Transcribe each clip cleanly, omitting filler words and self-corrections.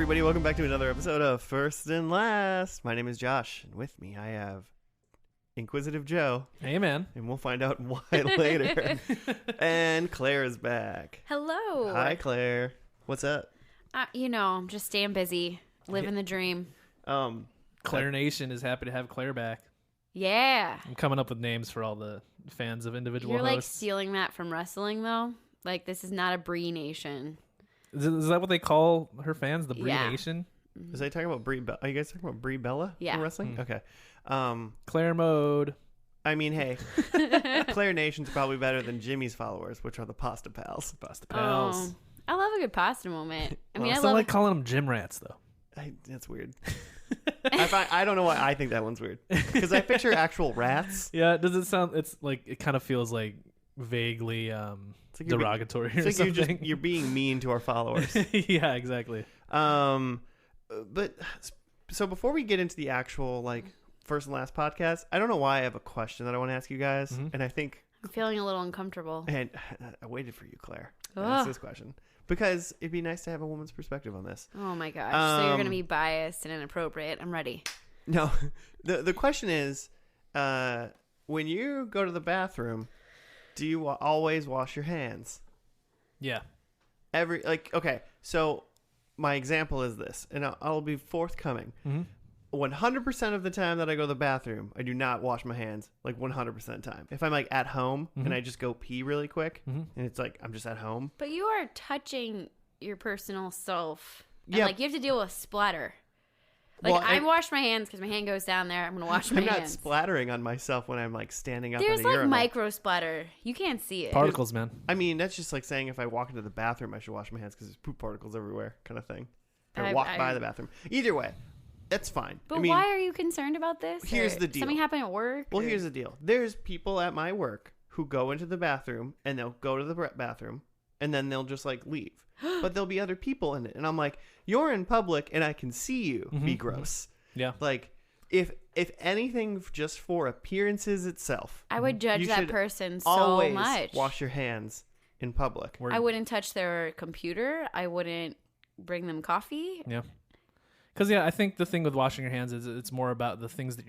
everybody. Welcome back to another episode of First and Last. My name is Josh, and with me I have Inquisitive Joe. Hey, man. And we'll find out why later. And Claire is back. Hello. Hi, Claire. What's up? I'm just staying busy, living the dream. Claire Nation is happy to have Claire back. Yeah. I'm coming up with names for all the fans of individual You're hosts. like stealing that from wrestling, though. Like, this is not a Brie Nation. Is that what they call her fans? The Brie Yeah. Nation? Is I talking about Brie Bella? Are you guys talking about Brie Bella? Yeah. In wrestling? Okay. Claire mode. I mean, hey, Claire Nation's probably better than Jimmy's followers, which are the Pasta Pals. Pasta Pals. Oh, I love a good pasta moment. I mean, I I still love like calling them gym rats, though. That's weird. I don't know why I think that one's weird. Because I picture actual rats. Yeah, does it sound... It's like... It kind of feels like vaguely like derogatory or it's like something. you're being mean to our followers. Yeah, exactly. But so before we get into the actual like First and Last podcast, I don't know why I have a question that I want to ask you guys, and I think I'm feeling a little uncomfortable. and I waited for you, Claire, to Ugh. ask this question because it'd be nice to have a woman's perspective on this. Oh, my gosh. So you're going to be biased and inappropriate. I'm ready. No, the question is, when you go to the bathroom, do you always wash your hands? Yeah. Okay, so my example is this, and I'll be forthcoming. 100% of the time that I go to the bathroom, I do not wash my hands, like 100% of the time. If I'm like at home and I just go pee really quick, and it's like I'm just at home. But you are touching your personal self. And, Yeah. like, you have to deal with splatter. Like, Well, I wash my hands because my hand goes down there. I'm going to wash my I'm not hands. splattering on myself when I'm like standing up There's in a like urinal. micro splatter. You can't see it. Particles, man. I mean, that's just like saying if I walk into the bathroom, I should wash my hands because there's poop particles everywhere, kind of thing. If I walk by the bathroom. Either way, that's fine. But I mean, why are you concerned about this? here's Or the deal. Something happened at work? Well, or- here's the deal. There's people at my work who go into the bathroom and they'll go to the bathroom and then they'll just like leave. But there'll be other people in it. And I'm like, you're in public and I can see you. Be gross. Yeah. Like, if anything, just for appearances itself, I would judge you that should person so always much. wash your hands in public. I wouldn't touch their computer. I wouldn't bring them coffee. Yeah. Because, I think the thing with washing your hands is it's more about the things that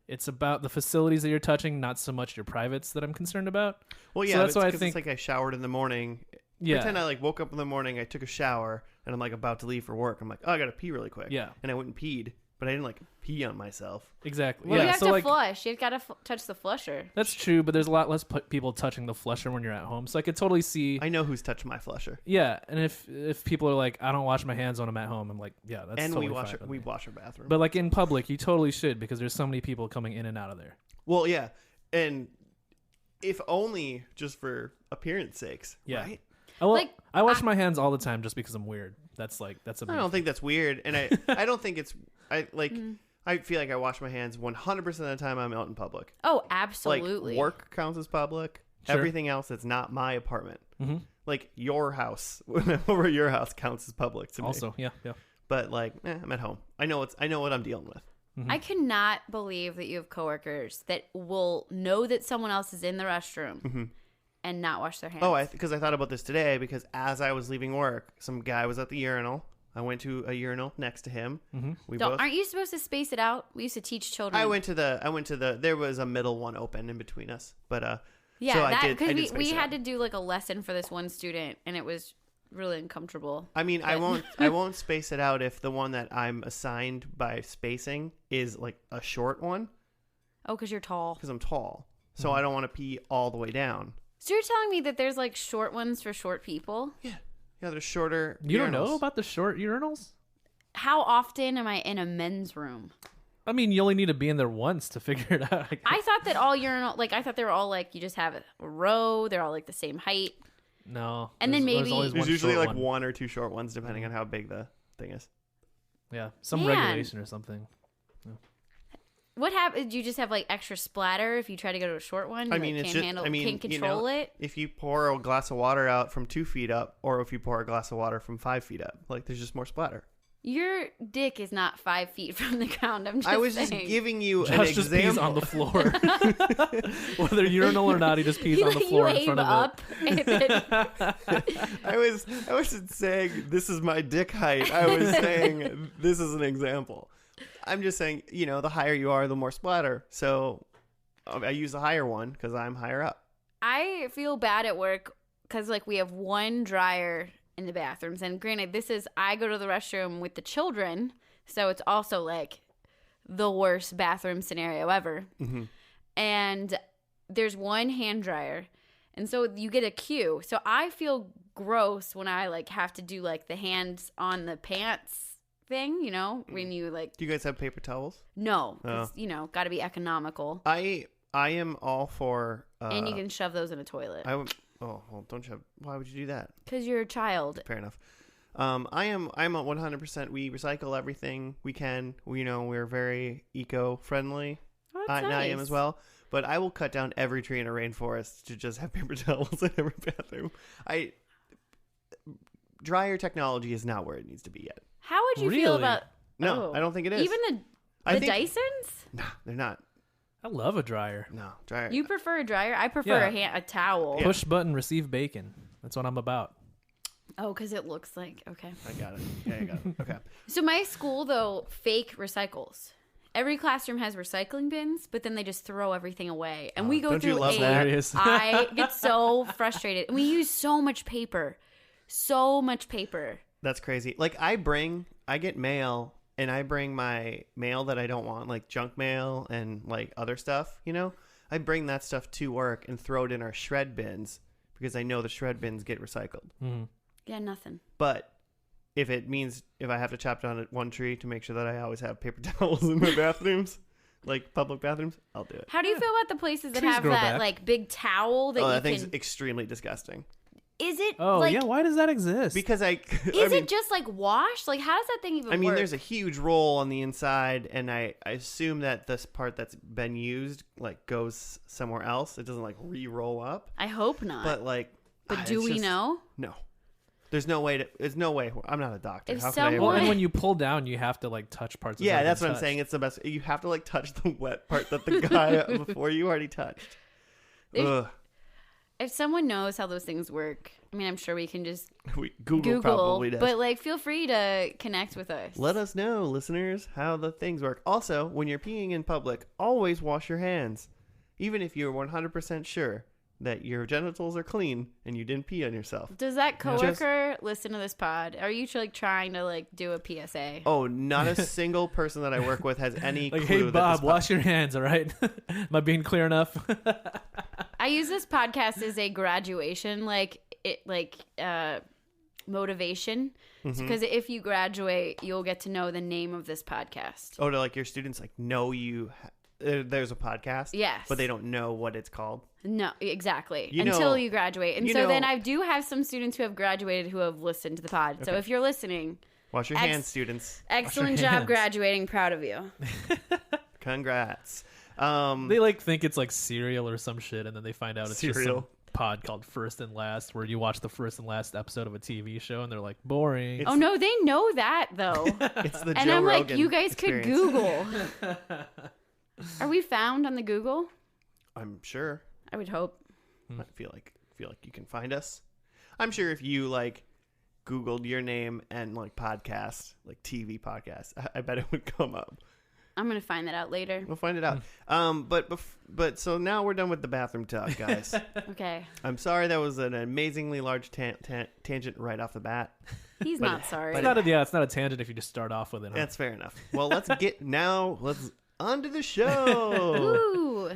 it's about the facilities that you're touching, not so much your privates that I'm concerned about. Well, yeah, so that's why I it's think like I showered in the morning. Yeah. Pretend I like woke up in the morning, I took a shower, and I'm like about to leave for work. I'm like, oh, I gotta pee really quick. Yeah. And I went and peed, but I didn't like pee on myself. Exactly. Well, yeah. you have so to like flush. You've got to touch the flusher. that's true, but there's a lot less people touching the flusher when you're at home. So I could totally see. I know who's touched my flusher. Yeah, and if people are like, I don't wash my hands when I'm at home, I'm like, yeah, that's And totally we wash fine our, with we me. wash our bathroom. But like in public, you totally should because there's so many people coming in and out of there. Well, yeah, and if only just for appearance sakes. Yeah. Right? I wash my hands all the time just because I'm weird. That's a I big don't think that's weird, and I don't think it's I feel like I wash my hands 100% of the time I'm out in public. Oh, absolutely. Like work counts as public. Sure. Everything else that's not my apartment, like your house, over your house counts as public to me. Also, yeah. But like, I'm at home. I know what I'm dealing with. I cannot believe that you have coworkers that will know that someone else is in the restroom and not wash their hands. Oh, because I thought about this today because as I was leaving work, some guy was at the urinal. I went to a urinal next to him. Aren't you supposed to space it out? We used to teach children. I went to the. There was a middle one open in between us, but Yeah, so that I because did we space it had out. to do like a lesson for this one student, and it was really uncomfortable. I mean, I won't space it out if the one that I'm assigned by spacing is like a short one Oh, because you're tall. because I'm tall, so I don't want to pee all the way down. So you're telling me that there's like short ones for short people? Yeah, they're shorter. You don't urinals. know about the short urinals? How often am I in a men's room? I mean, you only need to be in there once to figure it out. I thought that all urinal, like I thought they were all like you just have a row. They're all like the same height. No. And then maybe- always There's one usually short like one. one or two short ones depending on how big the thing is. Yeah, some Man. regulation or something. What happens? Do you just have like extra splatter if you try to go to a short one? You, I mean, like, it's can't just. handle, I mean, can't control it. If you pour a glass of water out from 2 feet up, or if you pour a glass of water from 5 feet up, like there's just more splatter. Your dick is not 5 feet from the ground. I'm just I was saying. just giving you an Josh just pees example. on the floor. Whether urinal or not, he just pees on the floor in front of it. I wasn't saying this is my dick height. I was saying this is an example. I'm just saying, the higher you are, the more splatter. So I use the higher one because I'm higher up. I feel bad at work because we have one dryer in the bathrooms, and granted, I go to the restroom with the children, so it's also the worst bathroom scenario ever. Mm-hmm. And there's one hand dryer, and so you get a queue. So I feel gross when I have to do the hands on the pants thing, when you Do you guys have paper towels? No, because got to be economical. I am all for and you can shove those in a toilet. Oh, well, don't shove. Why would you do that? Because you're a child. Fair enough. I'm at 100%. We recycle everything we can. We're very eco-friendly. Oh, that's And I am nice. as well. But I will cut down every tree in a rainforest to just have paper towels in every bathroom. Dryer technology is not where it needs to be yet. How would you feel Really? about? No, I don't think it is. Even I the think- Dysons? Nah, they're not. I love a dryer. No, dryer. You prefer a dryer? I prefer Yeah. a towel. Yeah. Push button, receive bacon. That's what I'm about. Oh, because it looks like okay. I got it. Yeah, I got it. Okay. So my school though fake recycles. Every classroom has recycling bins, but then they just throw everything away, and we go don't you through love a. that? Hilarious. I get so frustrated, and we use so much paper, so much paper. That's crazy. I get mail, and I bring my mail that I don't want, like junk mail and other stuff, I bring that stuff to work and throw it in our shred bins because I know the shred bins get recycled. Mhm. Yeah, nothing. But if it means if I have to chop down one tree to make sure that I always have paper towels in my bathrooms, public bathrooms, I'll do it. How do you feel about the places that Trees have grow that back. big towel that That you thing's can? extremely disgusting. Is it? Oh, yeah. Why does that exist? Because Is it just wash? How does that thing even work? there's a huge roll on the inside, and I assume that this part that's been used goes somewhere else. It doesn't re-roll up. I hope not. But do we know? No. There's no way. I'm not a doctor. If How could I? someone- and when you pull down, you have to touch parts of it. Yeah, that's what I'm saying. It's the best. You have to touch the wet part that the guy before you already touched. Ugh. If someone knows how those things work, I'm sure we can just Google probably does. But feel free to connect with us. Let us know, listeners, how the things work. Also, when you're peeing in public, always wash your hands. Even if you're 100% sure that your genitals are clean and you didn't pee on yourself. Does that coworker listen to this pod? Are you trying to do a PSA? Oh, not a single person that I work with has any clue hey, that Bob, this wash your hands, all right? Am I being clear enough? I use this podcast as a graduation, motivation. Because if you graduate, you'll get to know the name of this podcast. Oh, to your students know you. There's a podcast. Yes. But they don't know what it's called. No, exactly. You Until know- you graduate. And you so know- then I do have some students who have graduated who have listened to the pod. So Okay. if you're listening, Wash your hands, students. excellent your job hands. graduating. Proud of you. Congrats. They think it's cereal or some shit, and then they find out it's just some Cereal. pod called First and Last, where you watch the first and last episode of a TV show, and they're like, boring. It's- Oh, no, they know that, though. It's the And Joe I'm Rogan you guys experience. could Google. Are we found on the Google? I'm sure. I would hope. I feel like you can find us. I'm sure if you Googled your name and podcast, TV podcast, I bet it would come up. I'm going to find that out later. We'll find it out. But so now we're done with the bathroom talk, guys. Okay. I'm sorry that was an amazingly large tangent right off the bat. He's But- not sorry. It's not a tangent if you just start off with it. Huh? That's fair enough. Well, let's on to the show. Ooh.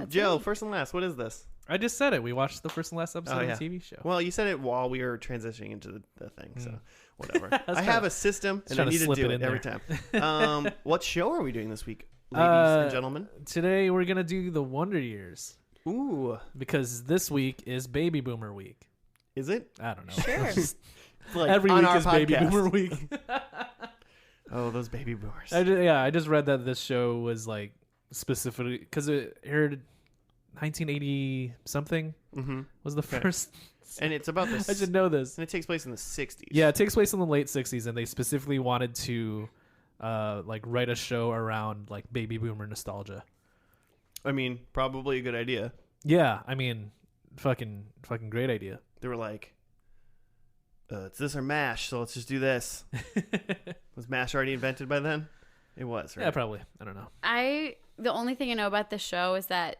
Joe, me. first and last, what is this? I just said it. We watched the first and last episode Oh, of yeah. the TV show. Well, you said it while we were transitioning into the thing, so whatever. was I have a system, and I trying to need to slip do it it in every there. time. What show are we doing this week, ladies and gentlemen? Today we're gonna do the Wonder Years Ooh, because this week is Baby Boomer Week. is it? I don't know. Sure. Every on week our is Baby podcast. Boomer Week. Oh, those baby boomers. I just read that this show was specifically because it aired 1980 something Mm-hmm. was the first And it's about this. I should know this. And it takes place in the 60s. Yeah, it takes place in the late 60s, and they specifically wanted to like write a show around like baby boomer nostalgia. I mean, probably a good idea. Yeah, I mean, fucking great idea. They were like, it's this or MASH, so let's just do this. Was MASH already invented by then? It was, right? Yeah, probably. I don't know. The only thing I know about this show is that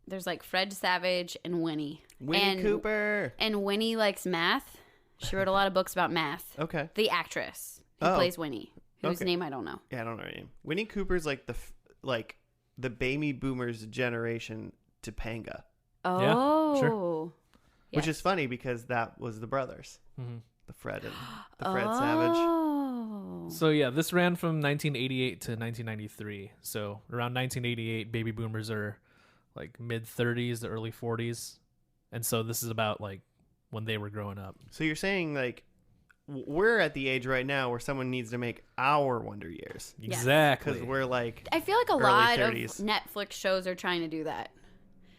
there's like Fred Savage and Winnie. Winnie Cooper. And Winnie likes math. She wrote a lot of books about math. Okay. The actress who plays Winnie, whose name I don't know. Yeah, I don't know her name. Winnie Cooper's like the baby boomers generation Topanga. Oh. Yeah, sure. Which is funny because that was the brothers. Mm-hmm. The Fred Savage. So yeah, this ran from 1988 to 1993. So around 1988, baby boomers are like mid 30s to early 40s, and so this is about like when they were growing up. So you're saying like we're at the age right now where someone needs to make our Wonder Years. Exactly. Because we're like I feel like a early lot 30s. of Netflix shows are trying to do that.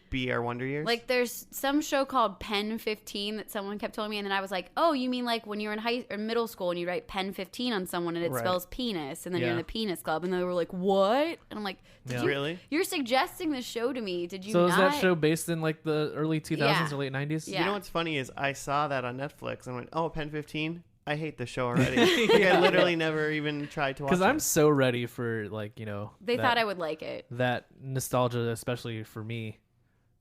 Be our Wonder Years? Like there's some show called Pen 15 that someone kept telling me, and then I was like, oh, you mean like when you're in high or middle school and you write Pen 15 on someone and it spells penis, and then you're in the penis club, and they were like, what? And I'm like, Really? You're suggesting the show to me. Did you So not? is that show based in like the early 2000s or late 90s? Yeah. You know what's funny is I saw that on Netflix and went, oh, Pen 15? I hate the show already. I literally never even tried to watch it. Because I'm so ready for like, They thought I would like it. That nostalgia, especially for me.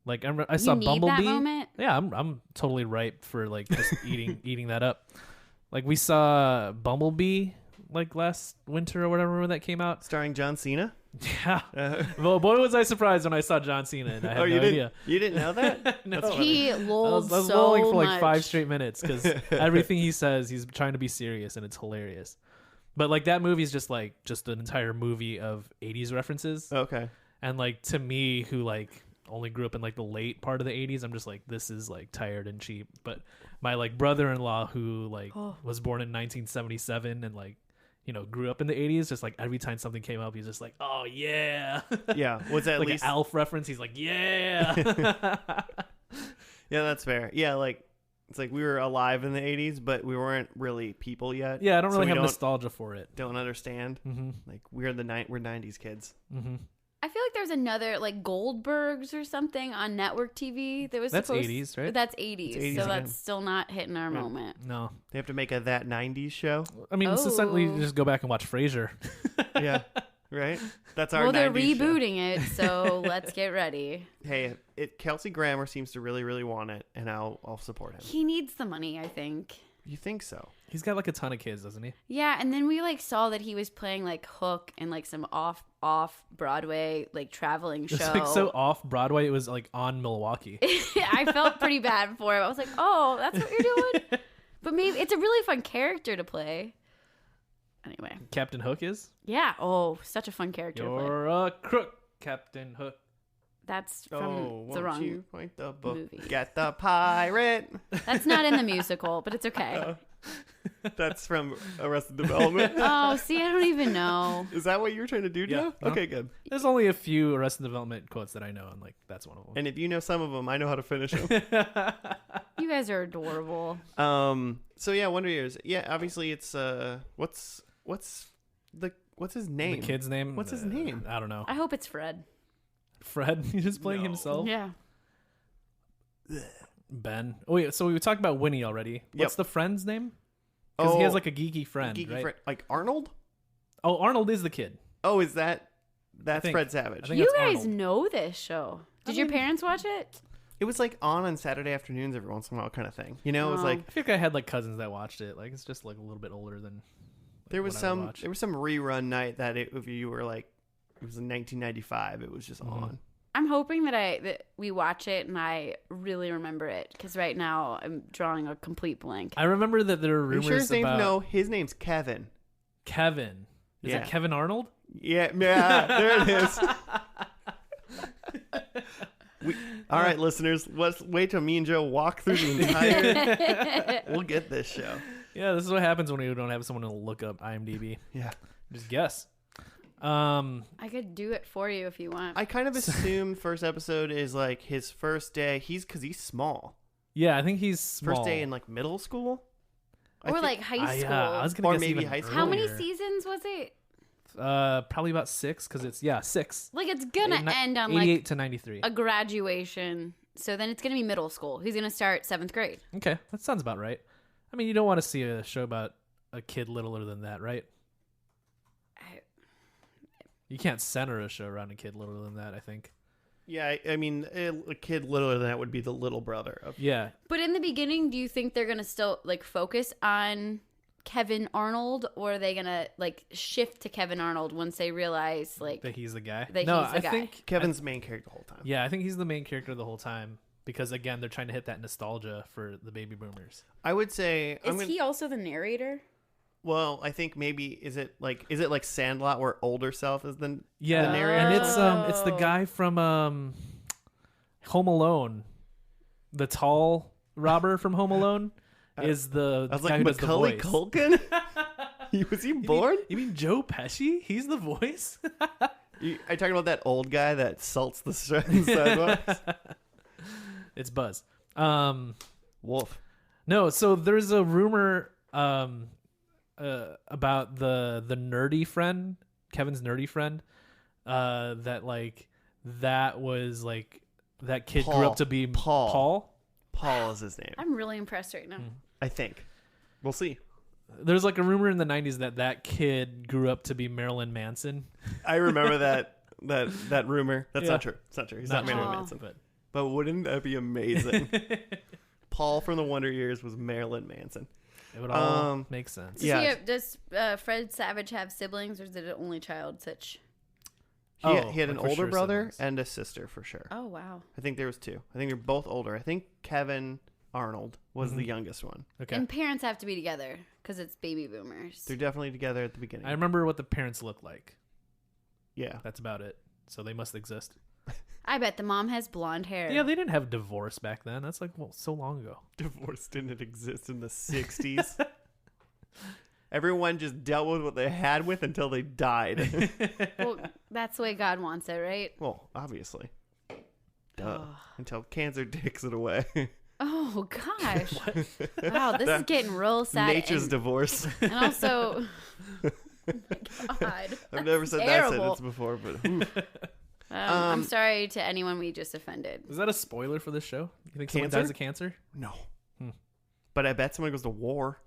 Like I saw You need Bumblebee. that moment? Yeah, I'm totally ripe for like just eating that up. Like we saw Bumblebee like last winter or whatever when that came out. Starring John Cena? Yeah. Well, boy, was I surprised when I saw John Cena, and I had no idea. You didn't know that? No. He lolled I was so lolling for like much. 5 straight minutes because everything he says, he's trying to be serious, and it's hilarious. But like that movie is just an entire movie of 80s references. Okay. And like to me, who like only grew up in like the late part of the 80s, I'm just like, this is like tired and cheap. But my like brother-in-law who like was born in 1977 and like grew up in the 80s, just like every time something came up he's just like, oh yeah. Yeah, was that like at least an Alf reference? He's like, yeah. Yeah, that's fair. Yeah, like it's like we were alive in the 80s, but we weren't really people yet. Yeah, I don't so really we have nostalgia for it. Don't understand. Mm-hmm. Like we're 90s kids. Mm-hmm. I feel like there's another like Goldbergs or something on network TV that was That's supposed 80s, right? That's 80s, It's 80s so again. that's still not hitting our moment. No, They have to make a that 90s show. I mean, it's essentially Oh. just go back and watch Frasier. Yeah, right. That's our. Well, they're 90s show. rebooting it, so let's get ready. Hey, Kelsey Grammer seems to really, really want it, and I'll support him. He needs the money, I think. You think so? He's got like a ton of kids, doesn't he? Yeah, and then we like saw that he was playing like Hook in like some off Broadway like traveling show. It's like so off Broadway. It was like on Milwaukee. I felt pretty bad for him. I was like, oh, that's what you're doing? But maybe it's a really fun character to play. Anyway. Captain Hook is? Yeah. Oh, such a fun character to play. You're a crook, Captain Hook. That's from Oh, the won't wrong you point the book? movie. Get the pirate. That's not in the musical, but it's okay. That's from Arrested Development. Oh, see, I don't even know. Is that what you were trying to do, Joe? Yeah. Okay, good. There's only a few Arrested Development quotes that I know, and like that's one of them. And if you know some of them, I know how to finish them. You guys are adorable. So yeah, Wonder Years. Yeah, obviously it's what's his name? The kid's name? What's his name? I don't know. I hope it's Fred. Fred? He's just playing himself? Yeah. Ben. Oh, wait. So we talked about Winnie already. What's Yep. the friend's name? Because he has like a geeky friend, geeky right? friend, like Arnold. Oh, Arnold is the kid. Oh, is that's think- Fred Savage? I think You that's guys Arnold. know this show. Did your parents watch it? It was like on Saturday afternoons every once in a while, kind of thing. You know, it was Oh. like I feel like I had like cousins that watched it. Like it's just like a little bit older than. Like, there was what I would some watch. rerun night that if you were like, it was in 1995. It was just Mm-hmm. on. I'm hoping that we watch it and I really remember it, because right now I'm drawing a complete blank. I remember that there were Are you rumors sure his name? about No, his name's Kevin. Kevin. Is Yeah. it Kevin Arnold? Yeah, there it is. All right, listeners, let's wait till me and Joe walk through the entire. We'll get this show. Yeah, this is what happens when you don't have someone to look up IMDb. Yeah, Just guess. I could do it for you if you want. I kind of assume first episode is like his first day. Because he's small. Yeah, I think he's small. First day in like middle school, Or like high school. Yeah, I was gonna Or guess maybe even high school. How many earlier. seasons was it? Probably about 6 because it's 6. Like it's gonna end on 88 like to 93. a graduation. So then it's gonna be middle school. He's gonna start 7th grade. Okay, that sounds about right. I mean, you don't want to see a show about a kid littler than that, right? You can't center a show around a kid littler than that, I think. Yeah, I mean, a kid littler than that would be the little brother of. Yeah. But in the beginning, do you think they're gonna still like focus on Kevin Arnold, or are they gonna like shift to Kevin Arnold once they realize like That he's the guy? That no, he's the I guy. think Kevin's the main character the whole time. Yeah, I think he's the main character the whole time because again, they're trying to hit that nostalgia for the baby boomers. I would say. is he also the narrator? Well, I think maybe is it like Sandlot where older self is the Yeah, the narrator? and it's the guy from Home Alone, the tall robber from Home Alone is the I was guy like who does the Macaulay voice. Culkin. Was he born? You mean Joe Pesci? He's the voice. Are you talking about that old guy that salts the sidewalks? It's Buzz. Wolf. No, so there's a rumor about the nerdy friend, Kevin's nerdy friend, that like that was like that kid grew up to be Paul. Paul is his name. I'm really impressed right now. I think. We'll see. There's like a rumor in the 90s that kid grew up to be Marilyn Manson. I remember that rumor. That's Yeah. not true. It's not true. He's not Marilyn true. Manson. But But wouldn't that be amazing? Paul from the Wonder Years was Marilyn Manson. it would all make sense. Yeah. Does Fred Savage have siblings, or is it an only child? Such. He had an like for older sure brother siblings. and a sister for sure. Oh wow. I think there was 2. I think they're both older. I think Kevin Arnold was the youngest one. Okay. And parents have to be together because it's baby boomers. They're definitely together at the beginning. I remember what the parents look like. Yeah. That's about it. So they must exist. I bet the mom has blonde hair. Yeah, they didn't have divorce back then. That's like so long ago. Divorce didn't exist in the 60s. Everyone just dealt with what they had with until they died. Well, that's the way God wants it, right? Well, obviously. Duh. Until cancer takes it away. Oh gosh. Wow, this is getting real sad. Nature's and, divorce. and also, oh my God, I've never said that terrible. sentence before, but oof. I'm sorry to anyone we just offended. Is that a spoiler for this show? You think someone Cancer? dies of cancer? No. But I bet someone goes to war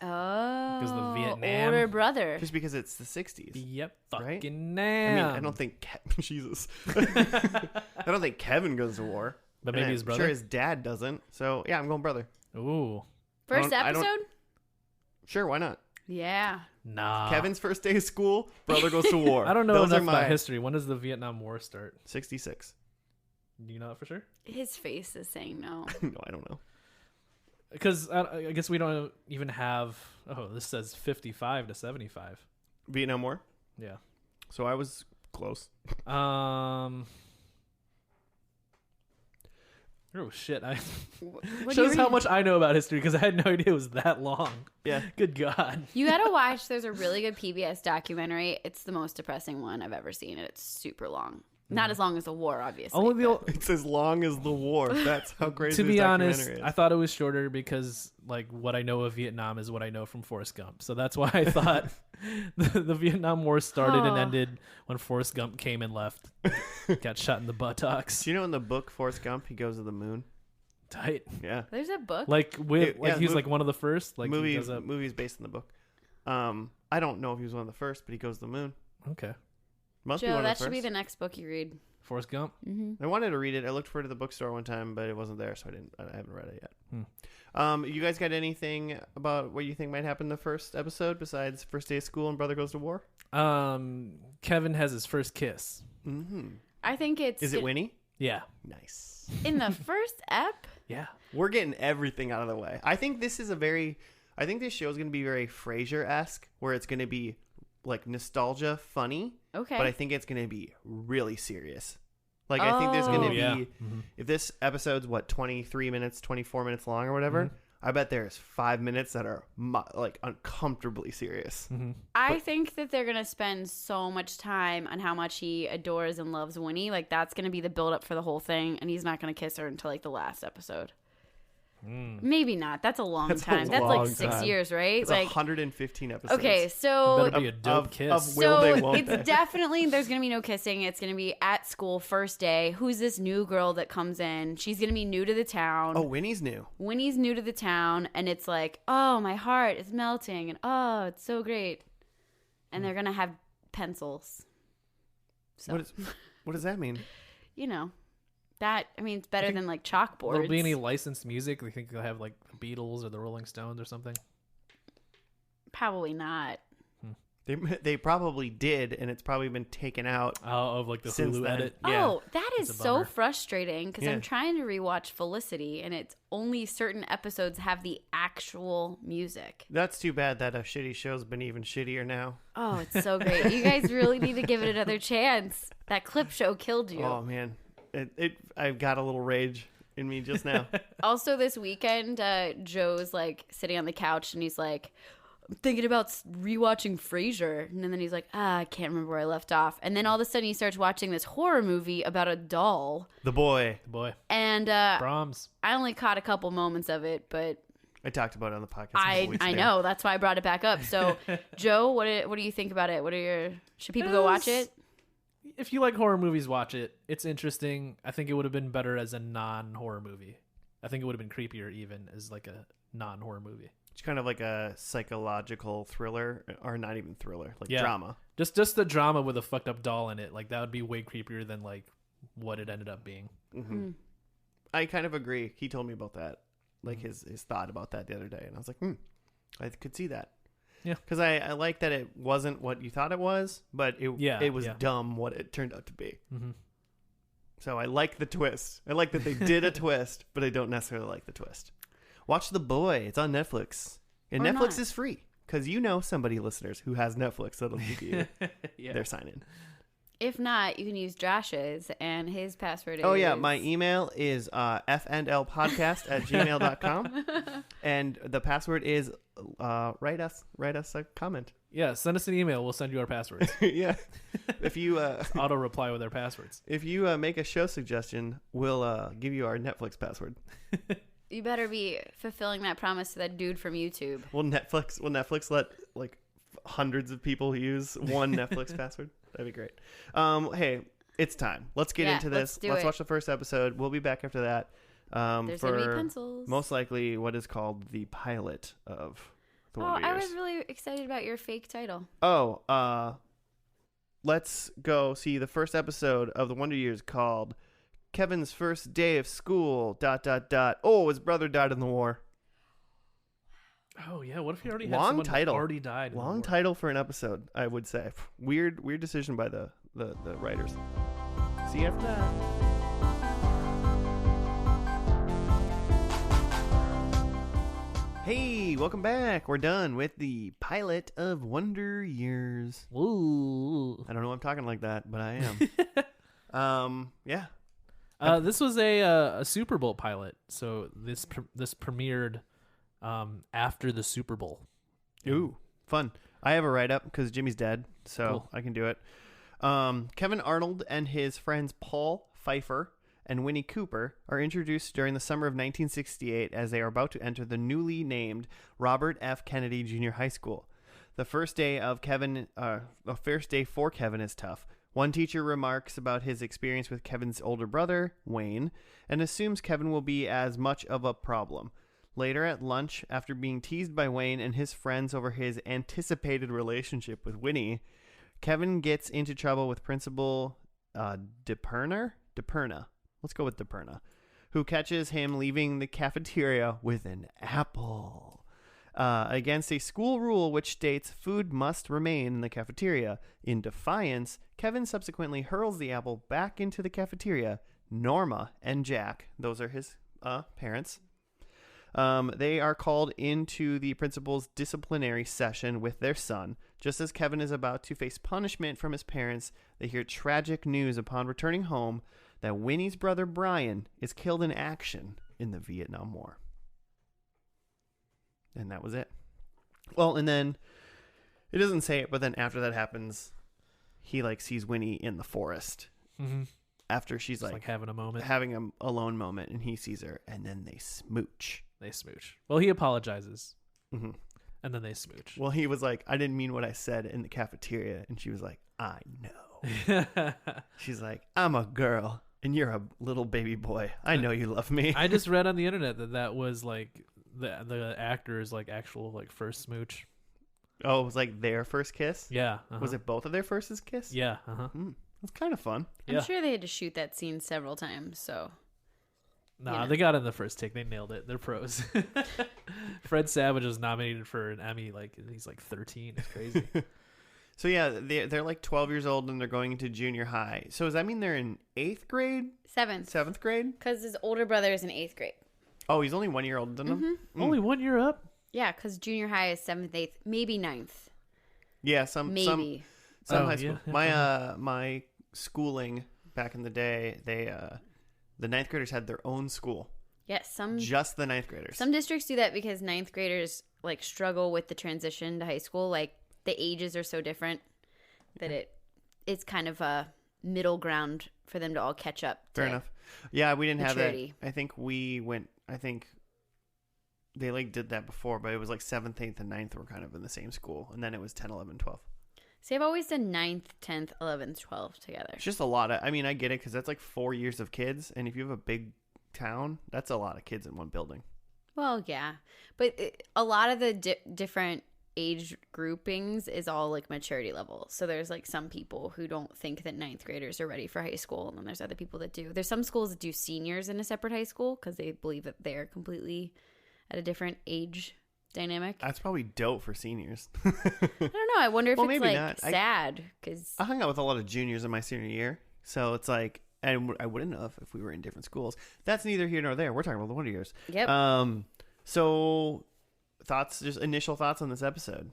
Oh, the Vietnam- older brother. just because it's the 60s. Yep. Right? Fucking I damn. mean, I don't think Jesus. I don't think Kevin goes to war. But And maybe his I'm brother. Sure, his dad doesn't. So yeah, I'm going brother. Ooh. First I don't- episode? Sure, why not? Yeah. Nah. Kevin's first day of school, brother goes to war. I don't know Those are enough my about history. When does the Vietnam War start? 66. Do you know that for sure? His face is saying no. No, I don't know. Because I guess we don't even have. Oh, this says 55 to 75. Vietnam War. Yeah. So I was close. Oh shit! I What do shows you how read? much I know about history because I had no idea it was that long. Yeah. Good God. You gotta watch. There's a really good PBS documentary. It's the most depressing one I've ever seen, and it's super long. Not as long as the war, obviously. Only the It's as long as the war. That's how crazy to this be honest, documentary is. I thought it was shorter because like what I know of Vietnam is what I know from Forrest Gump. So that's why I thought the Vietnam War started and Oh. ended when Forrest Gump came and left. Got shot in the buttocks. Do you know in the book Forrest Gump, he goes to the moon? Tight. Yeah. There's a book. Like with Yeah, he was mov- like one of the first. Like he movies goes up. movies based in the book. I don't know if he was one of the first, but he goes to the moon. Okay. Must be Joe, one that of the should first. be the next book you read. Forrest Gump. I wanted to read it. I looked for it at the bookstore one time, but it wasn't there, so I haven't read it yet. You guys got anything about what you think might happen in the first episode besides first day of school and brother goes to war? Kevin has his first kiss. Mm-hmm. I think it's Is it Winnie? Yeah. Nice. in the first ep. Yeah. We're getting everything out of the way. I think this is I think this show is going to be very Frasier-esque, where it's going to be like nostalgia, funny, Okay. but I think it's going to be really serious. Like, I think there's going to Oh, be, yeah. if this episode's, 23 minutes, 24 minutes long or whatever, I bet there's 5 minutes that are, like, uncomfortably serious. I think that they're gonna spend so much time on how much he adores and loves Winnie. Like that's gonna be the build up for the whole thing, and he's not gonna kiss her until like the last episode. Maybe not. That's a long That's a time. That's like long 6 time. years, right? It's like 115 episodes. okay, so Better be a dope kiss. Of will so they, won't it's they? definitely there's gonna be no kissing. It's gonna be at school first day. Who's this new girl that comes in? She's gonna be new to the town. Oh, Winnie's new. Winnie's new to the town, and it's like, oh, my heart is melting, and oh, it's so great. And they're gonna have pencils. So What does that mean? you know, that I mean, it's better than like chalkboards. Will there be any licensed music? They think they'll have like the Beatles or the Rolling Stones or something? Probably not. They probably did, and it's probably been taken out. Of like the Since Hulu then. edit. Yeah. Oh, that is That's a so bummer. frustrating because Yeah. I'm trying to rewatch Felicity, and it's only certain episodes have the actual music. That's too bad that a shitty show's been even shittier now. Oh, it's so great. You guys really need to give it another chance. That clip show killed you. Oh man, I've got a little rage in me just now. Also, this weekend, Joe's like sitting on the couch, and he's like, I'm thinking about rewatching Frasier. And then he's like, I can't remember where I left off. And then all of a sudden he starts watching this horror movie about a doll. The boy. Boy. And Brahms. I only caught a couple moments of it, but I talked about it on the podcast. a couple weeks I ago. know. That's why I brought it back up. So, Joe, what do you think about it? Should people go watch it? If you like horror movies, watch it. It's interesting. I think it would have been better as a non-horror movie. I think it would have been creepier even as like a non-horror movie. It's kind of like a psychological thriller, or not even thriller, like Yeah. drama. Just the drama with a fucked up doll in it. Like that would be way creepier than like what it ended up being. Mm-hmm. I kind of agree. He told me about that, like his thought about that the other day, and I was like, I could see that. Yeah. Because I like that it wasn't what you thought it was, but it was dumb what it turned out to be. Mm-hmm. So I like the twist. I like that they did a twist, but I don't necessarily like the twist. Watch The Boy. It's on Netflix. And Or Netflix not. is free. Because you know somebody, listeners, who has Netflix that'll give you their sign-in. If not, you can use Josh's, and his password is... Oh, yeah. My email is fnlpodcast@gmail.com. And the password is write us a comment. Yeah, send us an email. We'll send you our passwords. Yeah. If you Auto reply with our passwords. if you make a show suggestion, we'll give you our Netflix password. You better be fulfilling that promise to that dude from YouTube. Will Netflix let like hundreds of people use one Netflix password? That'd be great. Hey, it's time. Let's get into this. Let's watch the first episode. We'll be back after that. There's for going to be pencils. most likely what is called the pilot of the Wonder I Years. was really excited about your fake title. Let's go see the first episode of the Wonder Years called Kevin's First Day of School, ... Oh, his brother died in the war. Oh, yeah. What if you already had Long someone title. who already died? in the Long war? title for an episode, I would say. Weird decision by the writers. See you after that. Hey, welcome back. We're done with the pilot of Wonder Years. Ooh. I don't know why I'm talking like that, but I am. Yeah. This was a Super Bowl pilot. So this premiered after the Super Bowl. Ooh, fun. I have a write-up because Jimmy's dead, so Cool. I can do it. Kevin Arnold and his friends Paul Pfeiffer and Winnie Cooper are introduced during the summer of 1968 as they are about to enter the newly named Robert F. Kennedy Jr. High School. The first day for Kevin is tough. One teacher remarks about his experience with Kevin's older brother, Wayne, and assumes Kevin will be as much of a problem. Later at lunch, after being teased by Wayne and his friends over his anticipated relationship with Winnie, Kevin gets into trouble with Principal DePerna. Let's go with DePerna, who catches him leaving the cafeteria with an apple. Against a school rule which states food must remain in the cafeteria. In defiance, Kevin subsequently hurls the apple back into the cafeteria. Norma and Jack, those are his parents, they are called into the principal's disciplinary session with their son. Just as Kevin is about to face punishment from his parents, they hear tragic news upon returning home that Winnie's brother Brian is killed in action in the Vietnam War. And that was it. Well, and then it doesn't say it, but then after that happens, he sees Winnie in the forest. Mm-hmm. After she's like having a moment. having a alone moment, and he sees her, and then they smooch. they smooch. Well, he apologizes, Mhm. and then they smooch. Well, he was like, I didn't mean what I said in the cafeteria. And she was like, I know. She's like, I'm a girl and you're a little baby boy. I know you love me. I just read on the internet that was like the actor's like actual like first smooch. Oh, it was like their first kiss? Yeah. Was it both of their first kiss? Yeah. That's kind of fun. I'm sure they had to shoot that scene several times, so. Nah, they got it in the first take. They nailed it. They're pros. Fred Savage was nominated for an Emmy. Like he's like 13. It's crazy. So yeah, they're like 12 years old and they're going into junior high. So does that mean they're in 8th grade? 7th grade? Because his older brother is in 8th grade. Oh, he's only 1 year older than him? Only 1 year up? Yeah, because junior high is 7th, 8th, maybe 9th. Yeah, some Maybe. some high school. Yeah. My schooling back in the day, the 9th graders had their own school. Yes, just the 9th graders. Some districts do that because 9th graders like struggle with the transition to high school. Like the ages are so different that it's kind of a middle ground for them to all catch up. Fair enough. Yeah, we didn't maturity. have that. I think they like did that before, but it was like 7th, 8th, and 9th were kind of in the same school, and then it was 10, 11, 12. See, I've always done 9th, 10th, 11th, 12th together. It's just a lot of. I mean, I get it because that's like 4 years of kids, and if you have a big town, that's a lot of kids in one building. Well, yeah, but a lot of the different age groupings is all like maturity level. So there's like some people who don't think that 9th graders are ready for high school, and then there's other people that do. There's some schools that do seniors in a separate high school because they believe that they're completely at a different age dynamic. That's probably dope for seniors. I don't know. I wonder if Well, it's maybe like not. sad because I hung out with a lot of juniors in my senior year, so it's like, and I wouldn't have if we were in different schools. That's neither here nor there. We're talking about the 1 years. Yep. So just initial thoughts on this episode.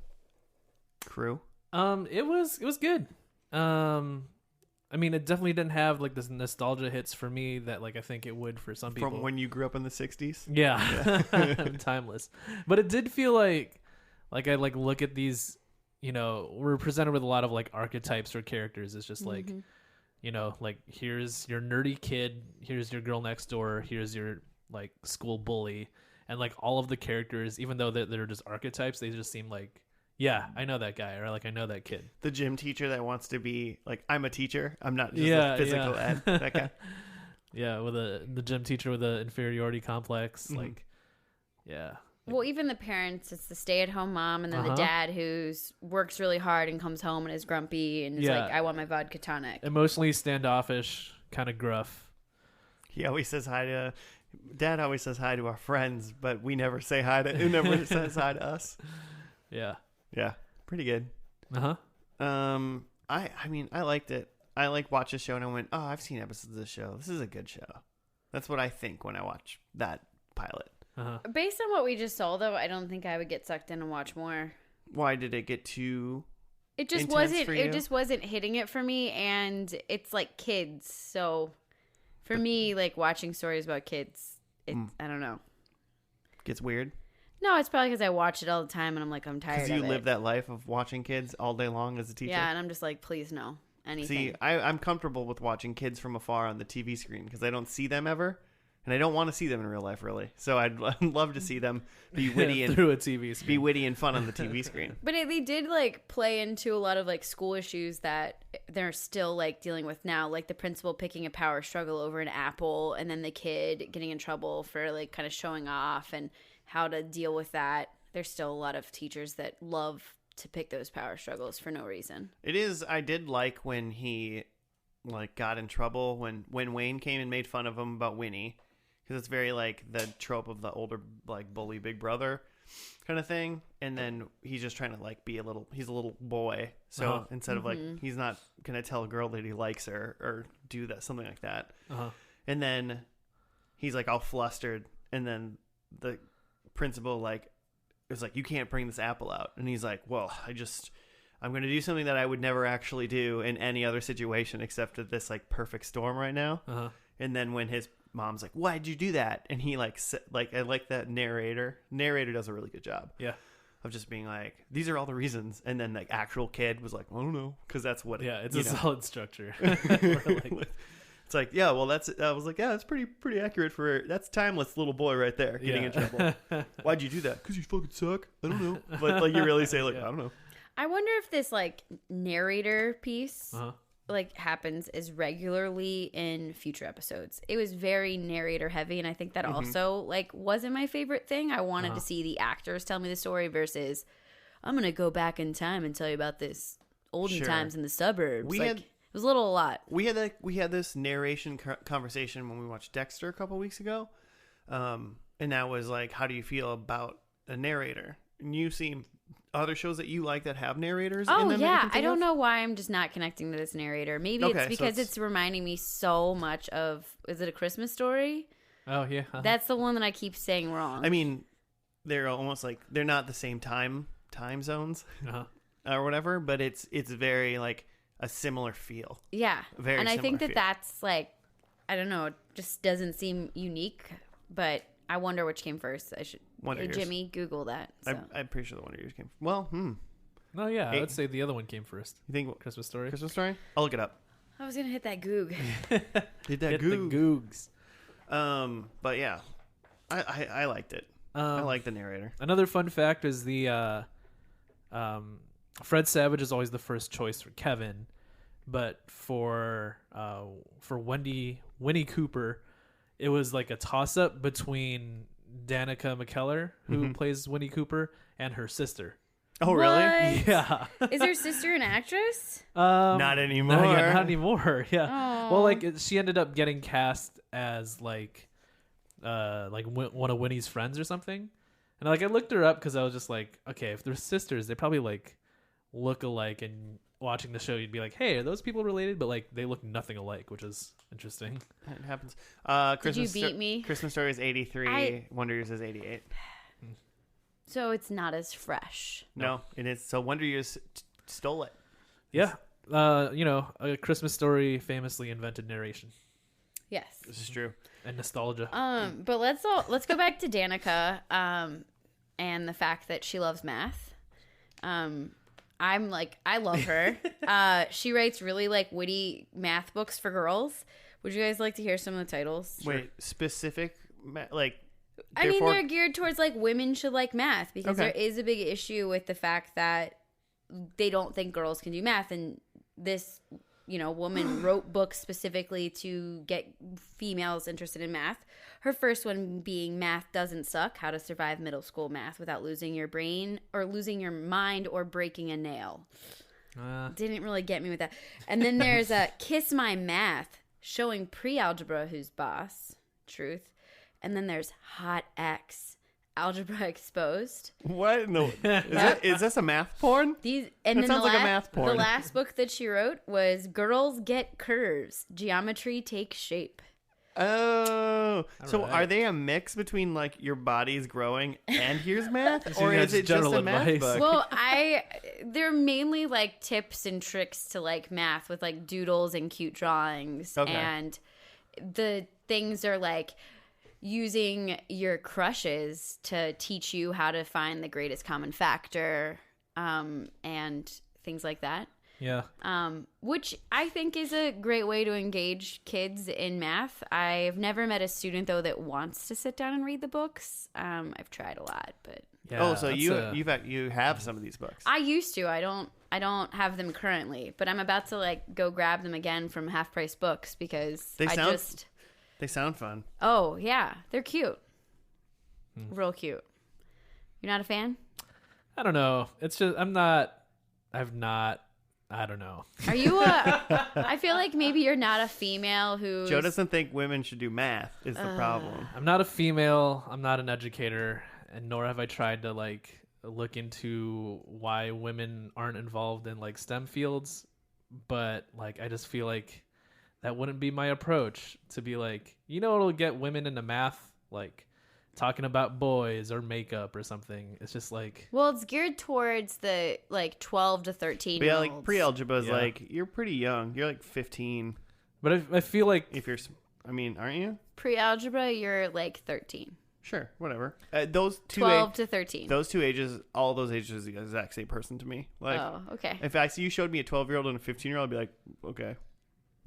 Crew. It was good. I mean, it definitely didn't have like this nostalgia hits for me that like I think it would for some people. From when you grew up in the 60s? Yeah. Timeless. But it did feel like I like look at these, you know, we're presented with a lot of like archetypes or characters. It's just like, you know, like here's your nerdy kid, here's your girl next door, here's your like school bully. And like all of the characters, even though they're just archetypes, they just seem like, yeah, I know that guy, or like I know that kid. The gym teacher that wants to be like, I'm a teacher, I'm not just a physical ed. That guy. Yeah, with the gym teacher with the inferiority complex, like, yeah. Well, even the parents, it's the stay-at-home mom, and then the dad who's works really hard and comes home and is grumpy and is like, I want my vodka tonic. Emotionally standoffish, kind of gruff. He always says hi to... Dad always says hi to our friends, but we never say hi to... Who never says hi to us. Yeah. Yeah. Pretty good. Uh-huh. I mean, I liked it. I like watched the show and I went, oh, I've seen episodes of this show. This is a good show. That's what I think when I watch that pilot. Based on what we just saw, though, I don't think I would get sucked in and watch more. Why did it get too? It just wasn't. It just wasn't hitting it for me, and it's like kids. So, for me, like watching stories about kids, I don't know. Gets weird. No, it's probably because I watch it all the time, and I'm like, I'm tired. Because you live that life of watching kids all day long as a teacher. Yeah, and I'm just like, please no, anything. See, I'm comfortable with watching kids from afar on the TV screen because I don't see them ever. And I don't want to see them in real life, really. So I'd love to see them be witty and through a TV screen. Be witty and fun on the TV screen. But they did like play into a lot of like school issues that they're still like dealing with now, like the principal picking a power struggle over an apple, and then the kid getting in trouble for like kind of showing off and how to deal with that. There's still a lot of teachers that love to pick those power struggles for no reason. It is. I did like when he like got in trouble when Wayne came and made fun of him about Winnie. Because it's very like the trope of the older like bully big brother kind of thing, and then he's just trying to like he's a little boy, so instead of like he's not gonna tell a girl that he likes her or do that something like that, and then he's like all flustered, and then the principal like is like, you can't bring this apple out, and he's like, well, I'm gonna do something that I would never actually do in any other situation except at this like perfect storm right now, and then when his mom's like, why'd you do that? And he like I like that narrator does a really good job of just being like, these are all the reasons, and then the actual kid was like, I don't know, because that's what it's a solid structure. Like, It's like, yeah, well, I was like, yeah, that's pretty accurate that's timeless little boy right there getting in trouble. Why'd you do that? Because you fucking suck. I don't know. But like you really say like, I don't know. I wonder if this like narrator piece like happens as regularly in future episodes. It was very narrator heavy, and I think that also like wasn't my favorite thing. I wanted to see the actors tell me the story versus I'm gonna go back in time and tell you about this olden times in the suburbs. It was a lot. We had this narration conversation when we watched Dexter a couple weeks ago, and that was like, how do you feel about a narrator? And you seem other shows that you like that have narrators in them? Yeah, I don't know why I'm just not connecting to this narrator. Maybe it's because it's reminding me so much of, is it A Christmas Story? Oh yeah, that's the one that I keep saying wrong. I mean, they're almost like they're not the same time zones or whatever, but it's very like a similar feel. Yeah, and I think that's like, I don't know, it just doesn't seem unique, but I wonder which came first. I should. Hey, Jimmy, Google that. So. I'm pretty sure the Wonder Years came. Well, No, yeah, I would say the other one came first. You think Christmas Story? Christmas Story? I'll look it up. I was gonna hit that goog. Hit the googs. But yeah, I liked it. I like the narrator. Another fun fact is the Fred Savage is always the first choice for Kevin, but for Winnie Cooper, it was like a toss up between Danica McKellar, who plays Winnie Cooper, and her sister. Oh, really? Yeah. Is her sister an actress? Not anymore. No, yeah, not anymore. Yeah. Aww. Well, like she ended up getting cast as like one of Winnie's friends or something, and like I looked her up because I was just like, okay, if they're sisters, they probably like look alike, and watching the show, you'd be like, hey, are those people related? But like they look nothing alike, which is interesting. It happens. Did you beat me? Christmas Story is 83. Wonder Years is 88. So it's not as fresh. No, it is. So Wonder Years stole it. Yeah. A Christmas Story famously invented narration. Yes. This is true. And nostalgia. But let's go back to Danica, and the fact that she loves math. I love her. She writes really like witty math books for girls. Would you guys like to hear some of the titles? Wait, specific like. I mean, they're geared towards like women should like math because there is a big issue with the fact that they don't think girls can do math, and this woman wrote books specifically to get females interested in math. Her first one being Math Doesn't Suck, How to Survive Middle School Math Without Losing Your Brain or Losing Your Mind or Breaking a Nail. Didn't really get me with that. And then there's Kiss My Math, showing pre-algebra who's boss. Truth. And then there's Hot X, Algebra Exposed. What? No. Is this a math porn? That sounds like a math porn. The last book that she wrote was Girls Get Curves, Geometry Takes Shape. Oh. So right. Are they a mix between like your body's growing and here's math? Or is it just general a math advice. book? Well, they're mainly like tips and tricks to like math with like doodles and cute drawings. Okay. And the things are like using your crushes to teach you how to find the greatest common factor, and things like that. Yeah. Which I think is a great way to engage kids in math. I've never met a student though that wants to sit down and read the books. I've tried a lot, but Yeah, so you have some of these books. I used to. I don't have them currently, but I'm about to like go grab them again from Half Price Books because They sound fun. Oh, yeah. They're cute. Real cute. You're not a fan? I don't know. It's just I don't know. Are you I feel like maybe you're not a female who Joe doesn't think women should do math is the problem. I'm not a female. I'm not an educator, and nor have I tried to like look into why women aren't involved in like STEM fields. But like, I just feel like that wouldn't be my approach to be like, it'll get women into math, like talking about boys or makeup or something. It's just like, well, it's geared towards the like 12 to 13 year olds. Like pre-algebra is like, you're pretty young. You're like 15. But I feel like aren't you? Pre-algebra, you're like 13. Sure, whatever. Those 12 to 13. Those two ages, all those ages are the exact same person to me. Like, oh, okay. if you showed me a 12-year-old and a 15-year-old, I'd be like, okay.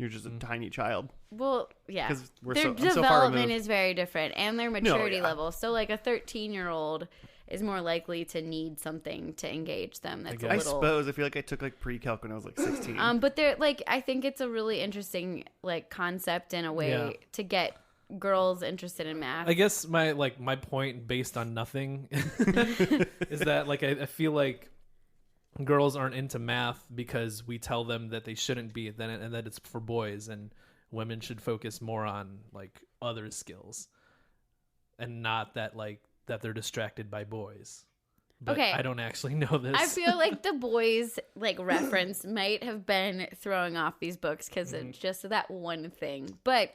You're just a tiny child. Well, yeah. 'Cause we're their I'm so far development removed. is very different, and their maturity yeah. level. So, like a 13-year-old is more likely to need something to engage them. That's a I little. suppose. I feel like I took like pre-calc when I was like 16. But they're like, I think it's a really interesting like concept in a way to get girls interested in math. I guess my point based on nothing is that like I feel like girls aren't into math because we tell them that they shouldn't be, and that it's for boys, and women should focus more on like other skills, and not that that they're distracted by boys. But Okay. I don't actually know this. I feel like the boys like reference might have been throwing off these books because it's just that one thing. But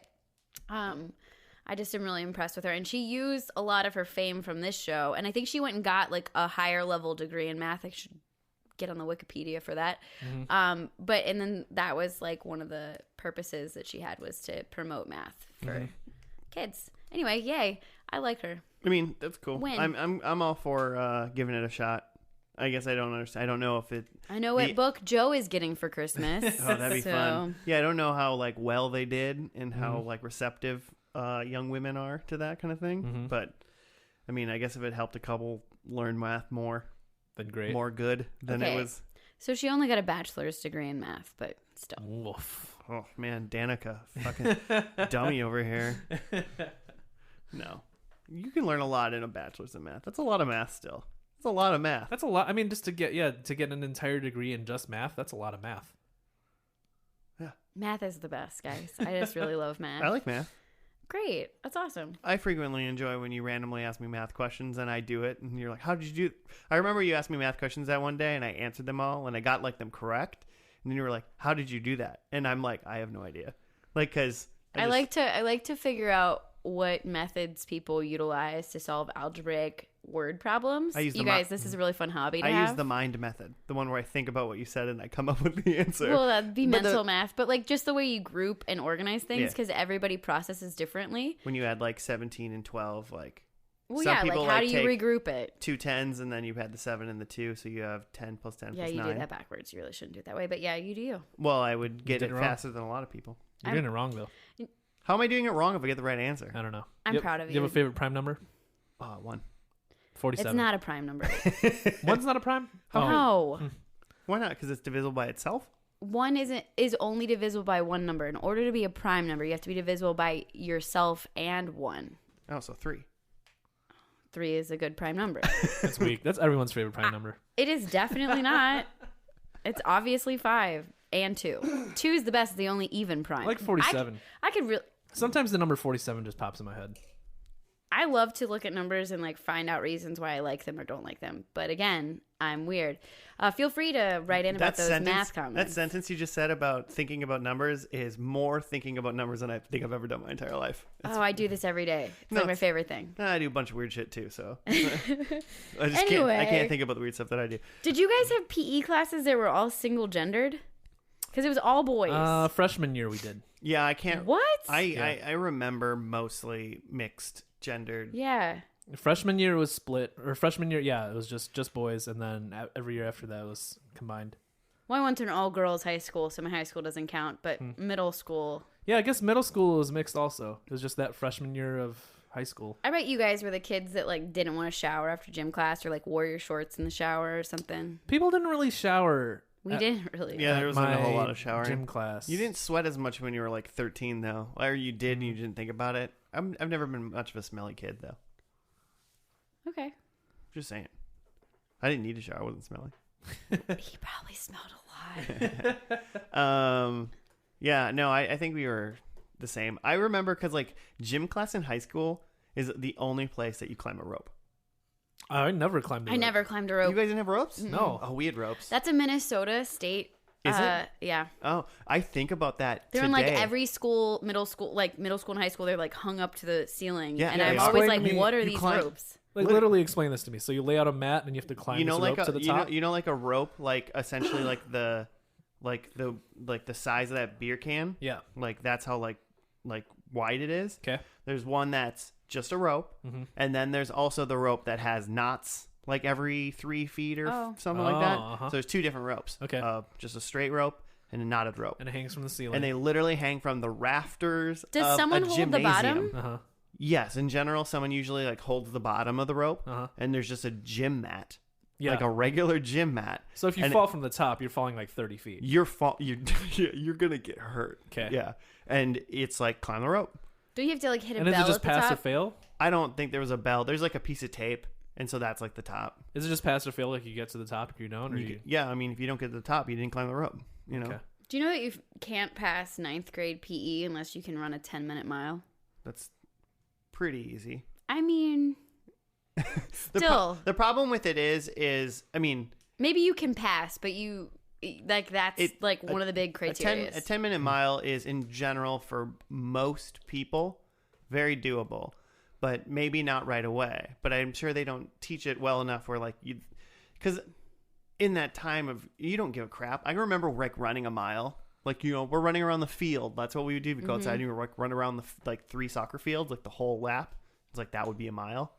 I just am really impressed with her, and she used a lot of her fame from this show, and I think she went and got like a higher level degree in math. I should get on the Wikipedia for that. But and then that was like one of the purposes that she had was to promote math for kids. Anyway, yay! I like her. I mean, that's cool. When? I'm all for giving it a shot. I guess I don't understand. I don't know if it. I know what book Joe is getting for Christmas. Oh, that'd be fun. Yeah, I don't know how like well they did and how like receptive young women are to that kind of thing. But I mean, I guess if it helped a couple learn math more, then great. more good than it was. So she only got a bachelor's degree in math, but still. Woof. Oh man, Danica, fucking dummy over here. No, you can learn a lot in a bachelor's in math. That's a lot of math still. That's a lot of math. That's a lot. I mean, just to get an entire degree in just math, that's a lot of math. Yeah, Math is the best, guys. I just really love math. I like math. Great. That's awesome. I frequently enjoy when you randomly ask me math questions and I do it and you're like, how did you do it? I remember you asked me math questions that one day and I answered them all and I got like them correct. And then you were like, how did you do that? And I'm like, I have no idea. Like, cause I like to figure out what methods people utilize to solve algebraic word problems. You guys, this is a really fun hobby to have. I use the mind method, the one where I think about what you said and I come up with the answer. Well, that'd be mental math, but like just the way you group and organize things because everybody processes differently. When you add like 17 and 12, like well, some yeah, people like how do you take regroup it? 2 10s and then you had the 7 and the 2, so you have 10 plus 10 Yeah, plus you 9. do that backwards. You really shouldn't do it that way, but yeah, you do you. Well, I would get it wrong. faster than a lot of people. You're doing it wrong though. How am I doing it wrong if I get the right answer? I don't know. I'm proud of Do you have a favorite prime number? 1. 47. It's not a prime number. One's not a prime? No. Why not? Because it's divisible by itself? One is only divisible by one number. In order to be a prime number, you have to be divisible by yourself and 1. Oh, so 3. 3 is a good prime number. That's weak. That's everyone's favorite prime number. It is definitely not. It's obviously 5 and 2. 2 is the best, the only even prime. I like 47. I could really. Sometimes the number 47 just pops in my head. I love to look at numbers and like find out reasons why I like them or don't like them. But again, I'm weird. Feel free to write in about those math comments. That sentence you just said about thinking about numbers is more thinking about numbers than I think I've ever done my entire life. I do this every day. It's like my favorite thing. I do a bunch of weird shit too, so I just Anyway. I can't think about the weird stuff that I do. Did you guys have PE classes that were all single gendered? Because it was all boys. Freshman year we did. Yeah, I can't. What? I remember mostly mixed gendered. Yeah. Freshman year was split, or freshman year, yeah, it was just boys, and then every year after that was combined. Well, I went to an all-girls high school, so my high school doesn't count, but middle school. Yeah, I guess middle school was mixed also. It was just that freshman year of high school. I bet you guys were the kids that like didn't want to shower after gym class or like wore your shorts in the shower or something. People didn't really shower. We didn't really. Yeah, there wasn't a whole lot of showering. Gym class. You didn't sweat as much when you were like 13, though. Or you did and you didn't think about it. I've never been much of a smelly kid, though. Okay. Just saying. I didn't need to shower. I wasn't smelly. He probably smelled a lot. Yeah, no, I think we were the same. I remember because like gym class in high school is the only place that you climb a rope. I never climbed a rope. I never climbed a rope. You guys didn't have ropes? No. Oh, we had ropes. That's a Minnesota state. Is it? Yeah. Oh, I think about that They're today. in like every school, middle school and high school. They're like hung up to the ceiling. Yeah, and yeah, I'm yeah. always Explain like, to me- what are you these climb- ropes? Like literally explain this to me. So you lay out a mat and you have to climb you know, this like rope to the top. you know, like a rope, like essentially like the size of that beer can. Yeah. Like that's how like wide it is. Okay. There's one that's just a rope, and then there's also the rope that has knots, like every 3 feet or something like that. Uh-huh. So there's 2 different ropes. Okay. Just a straight rope and a knotted rope. And it hangs from the ceiling. And they literally hang from the rafters Does of someone a hold the gymnasium. bottom? Yes, in general, someone usually like holds the bottom of the rope, Uh-huh. and there's just a gym mat, Yeah. like a regular gym mat. So if you fall from the top, you're falling like 30 feet. You're gonna get hurt. Okay. Yeah, and it's like climb the rope. Do you have to like hit a And is bell it just at the pass or top? fail? I don't think there was a bell. There's like a piece of tape, and so that's like the top. Is it just pass or fail? Like you get to the top if you don't, or Yeah, I mean, if you don't get to the top, you didn't climb the rope. You know, Okay. Do you know that you can't pass 9th grade PE unless you can run a 10-minute mile? that's pretty easy. I mean, still, The problem with it is, I mean, maybe you can pass, but that's like one of the big a criteria. 10-minute mile is in general for most people very doable, but maybe not right away. But I'm sure they don't teach it well enough where like you, because in that time of you don't give a crap. I remember like running a mile. Like, you know, we're running around the field. That's what we would do. We go outside and we would like run around the like 3 soccer fields, like the whole lap. It's like that would be a mile.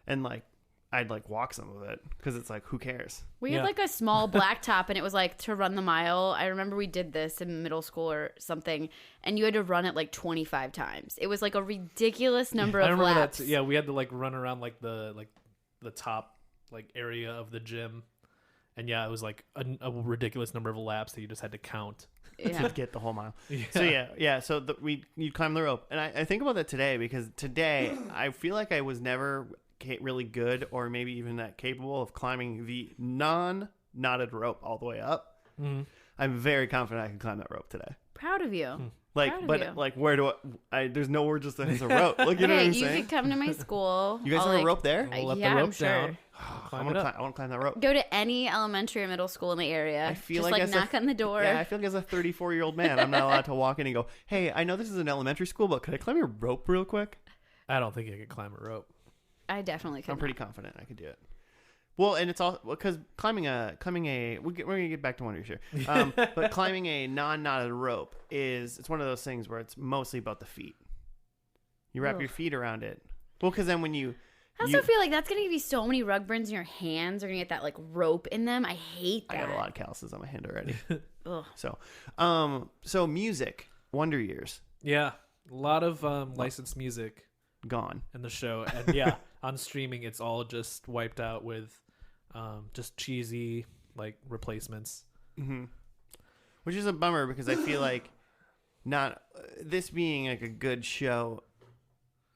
And like I'd like walk some of it because it's like, who cares? We had like a small blacktop, and it was like to run the mile. I remember we did this in middle school or something, and you had to run it like 25 times. It was like a ridiculous number of laps. That. Yeah, we had to like run around like the top like area of the gym. And yeah, it was like a ridiculous number of laps that you just had to count to get the whole mile. Yeah. So you climb the rope, and I think about that today because today I feel like I was never really good or maybe even that capable of climbing the non-knotted rope all the way up. Mm-hmm. I'm very confident I can climb that rope today. Proud of you. Like, but like, where do I? There's nowhere just there's a rope. Like, you know what I'm you saying? could come to my school. You guys have a rope there? We'll let yeah, the rope I'm sure. down. I want to climb that rope. Go to any elementary or middle school in the area. I feel just like knock on the door. Yeah, I feel like as a 34-year-old man, I'm not allowed to walk in and go, "Hey, I know this is an elementary school, but could I climb your rope real quick?" I don't think I could climb a rope. I definitely could. I'm pretty confident I could do it. Well, and it's all because climbing a we're gonna get back to Wonder Years here, but climbing a non-knotted rope it's one of those things where it's mostly about the feet. You wrap your feet around it. Well, because then when I also feel like that's gonna give you so many rug burns in your hands. Are gonna get that like rope in them. I hate that. I got a lot of calluses on my hand already. Ugh. So music, Wonder Years, Yeah, a lot of licensed music gone. in the show, and yeah, on streaming it's all just wiped out with just cheesy like replacements. Mm-hmm. Which is a bummer because I feel like not this being like a good show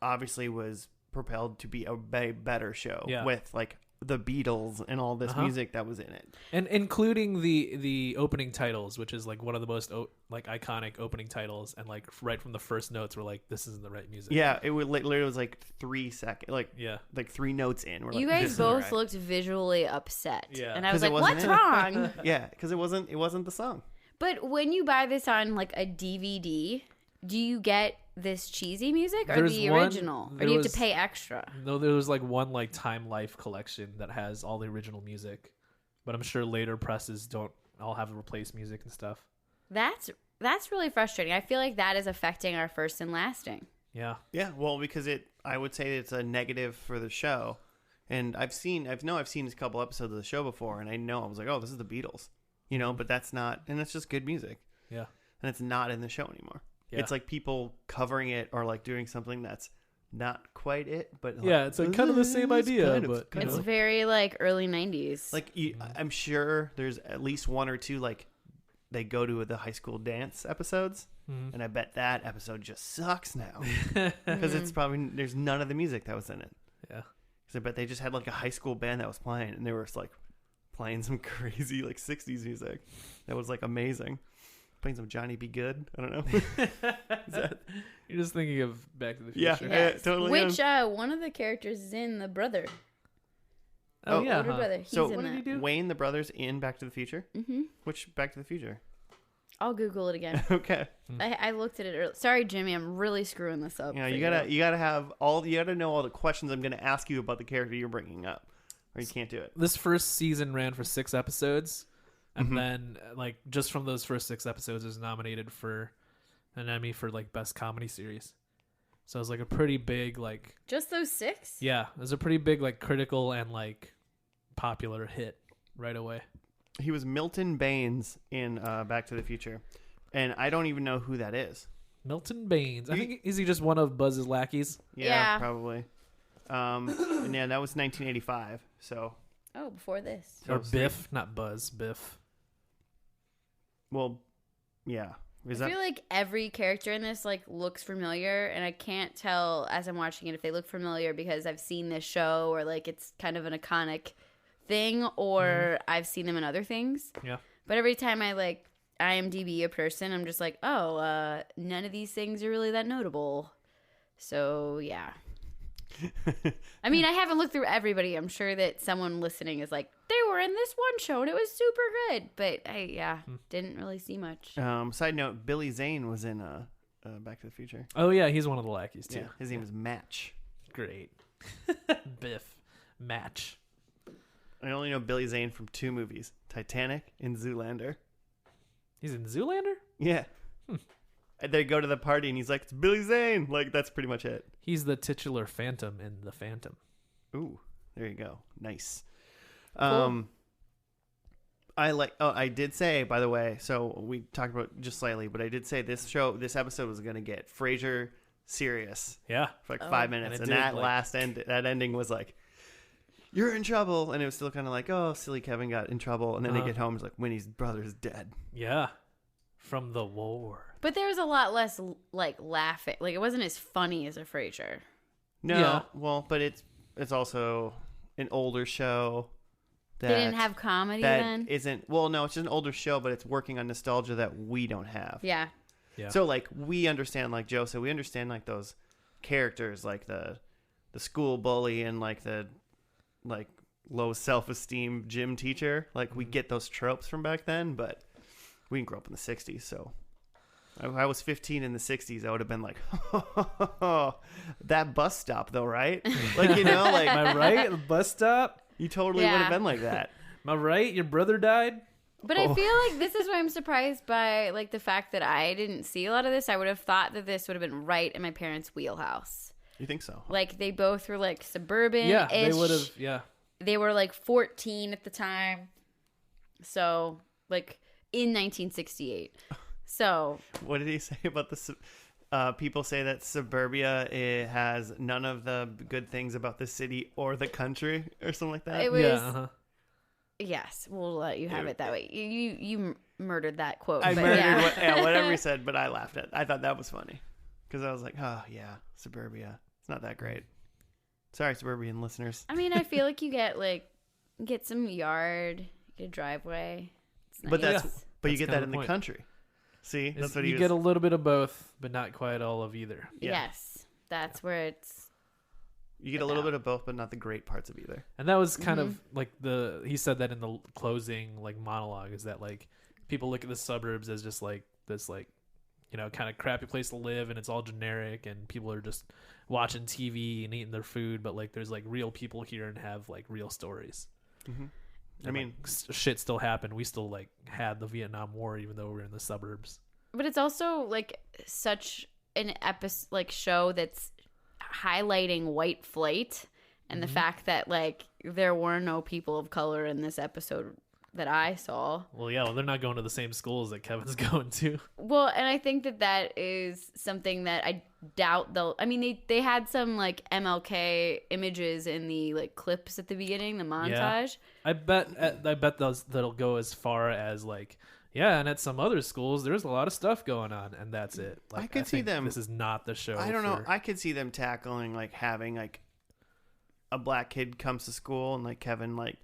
obviously was propelled to be a better show with like the Beatles and all this music that was in it, and including the opening titles, which is like one of the most like iconic opening titles, and like right from the first notes we're like, this isn't the right music. Yeah, it would literally was like 3 seconds, like 3 notes in. We're you like, guys both looked visually upset, and I was like, "What's it. wrong?" Yeah, because it wasn't the song. But when you buy this on like a DVD, do you get this cheesy music or the original, or do you have to pay extra? No, there was like one like Time Life collection that has all the original music, but I'm sure later presses don't all have replaced music and stuff. That's really frustrating. I feel like that is affecting our first and lasting. Yeah. Well, because I would say it's a negative for the show, and I've seen a couple episodes of the show before, and I was like, oh, this is the Beatles, you know, but that's not, and it's just good music. Yeah. And it's not in the show anymore. Yeah. It's like people covering it or like doing something that's not quite it, but like, it's like kind of the same idea, but it's very like early 90s. Like I'm sure there's at least one or two like they go to the high school dance episodes, and I bet that episode just sucks now because it's probably there's none of the music that was in it. Yeah, because I bet they just had like a high school band that was playing, and they were just like playing some crazy like 60s music that was like amazing. Playing some Johnny Be Good. I don't know. You're just thinking of Back to the Future. Yeah, totally. Which one of the characters is in the brother? Oh yeah, older brother. He's so in what that. did he do? Wayne the brothers in Back to the Future. Mm-hmm. Which Back to the Future? I'll Google it again. Okay. I looked at it earlier. Sorry, Jimmy. I'm really screwing this up. You gotta know all the questions I'm gonna ask you about the character you're bringing up, or you can't do it. This first season ran for 6 episodes. And then, like, just from those first 6 episodes, it was nominated for an Emmy for, like, Best Comedy Series. So it was, like, a pretty big, like... Just those 6? Yeah. It was a pretty big, like, critical and, like, popular hit right away. He was Milton Baines in Back to the Future, and I don't even know who that is. Milton Baines. I think is he just one of Buzz's lackeys? Yeah. Probably. And yeah, that was 1985. So. Oh, before this. Or Biff, not Buzz. Biff. Well, yeah. I feel like every character in this like looks familiar, and I can't tell as I'm watching it if they look familiar because I've seen this show or like it's kind of an iconic thing, or I've seen them in other things. Yeah. But every time I like IMDb a person, I'm just like, oh, none of these things are really that notable. So yeah. I mean, I haven't looked through everybody. I'm sure that someone listening is like, they were in this one show and it was super good. But I didn't really see much. Side note, Billy Zane was in Back to the Future. Oh, yeah, he's one of the lackeys, too. Yeah, his name is Match. Great. Biff. Match. I only know Billy Zane from 2 movies, Titanic and Zoolander. He's in Zoolander? Yeah. And they go to the party and he's like, it's Billy Zane. Like, that's pretty much it. He's the titular Phantom in The Phantom. Ooh, there you go. Nice. Cool. I did say, by the way, so we talked about just slightly, but I did say this episode was going to get Frasier serious Yeah. for like 5 minutes. And that that ending was like, you're in trouble. And it was still kind of like, oh, silly Kevin got in trouble. And then they get home, it's like, Winnie's brother's dead. Yeah. From the war. But there was a lot less like laughing. Like it wasn't as funny as a Frasier. No, Yeah. well, but it's also an older show. They didn't have comedy then? Isn't, well, no, it's just an older show, but it's working on nostalgia that we don't have. Yeah. Yeah. So, like, we understand, like Joe said, we understand, like, those characters, like the school bully and, like, the, like, low self-esteem gym teacher. Like, we get those tropes from back then, but we didn't grow up in the 60s, so... If I was 15 in the 60s, I would have been like, oh, that bus stop, though, right? Like, you know, like... Am I right? The bus stop? You totally would have been like that. Am I right? Your brother died? But I feel like this is why I'm surprised by like the fact that I didn't see a lot of this. I would have thought that this would have been right in my parents' wheelhouse. You think so? Like they both were like suburban. Yeah, they would have. Yeah. They were like 14 at the time. So like in 1968. So what did he say about the people say that suburbia has none of the good things about the city or the country or something like that? it was Yeah. yes, we'll let you have it that way. You murdered that quote. I but murdered yeah. whatever he said, but I laughed at it. I thought that was funny because I was like, oh yeah, suburbia. It's not that great. Sorry, suburban listeners. I mean, I feel like you get some yard, get a driveway. It's But nice. but you That's get kind that of in the the point. country. See, that's what you get a little bit of both, but not quite all of either. Yeah. Yes, that's where it's. You get a little bit of both, but not the great parts of either. And that was kind of like he said that in the closing like monologue, is that like people look at the suburbs as just like this like, you know, kind of crappy place to live, and it's all generic, and people are just watching TV and eating their food, but like there's like real people here and have like real stories. Mm-hmm. I mean, shit still happened. We still like had the Vietnam War, even though we were in the suburbs. But it's also like such an show that's highlighting white flight and the fact that like there were no people of color in this episode that I saw. Well, yeah, they're not going to the same schools that Kevin's going to. Well, and I think that is something that I doubt they'll. I mean, they had some like MLK images in the like clips at the beginning, the montage. I bet that'll go as far as like, yeah, and at some other schools there's a lot of stuff going on, and that's it. Like, I could see think them. This is not the show. I don't know. I could see them tackling like having like a black kid comes to school and like Kevin like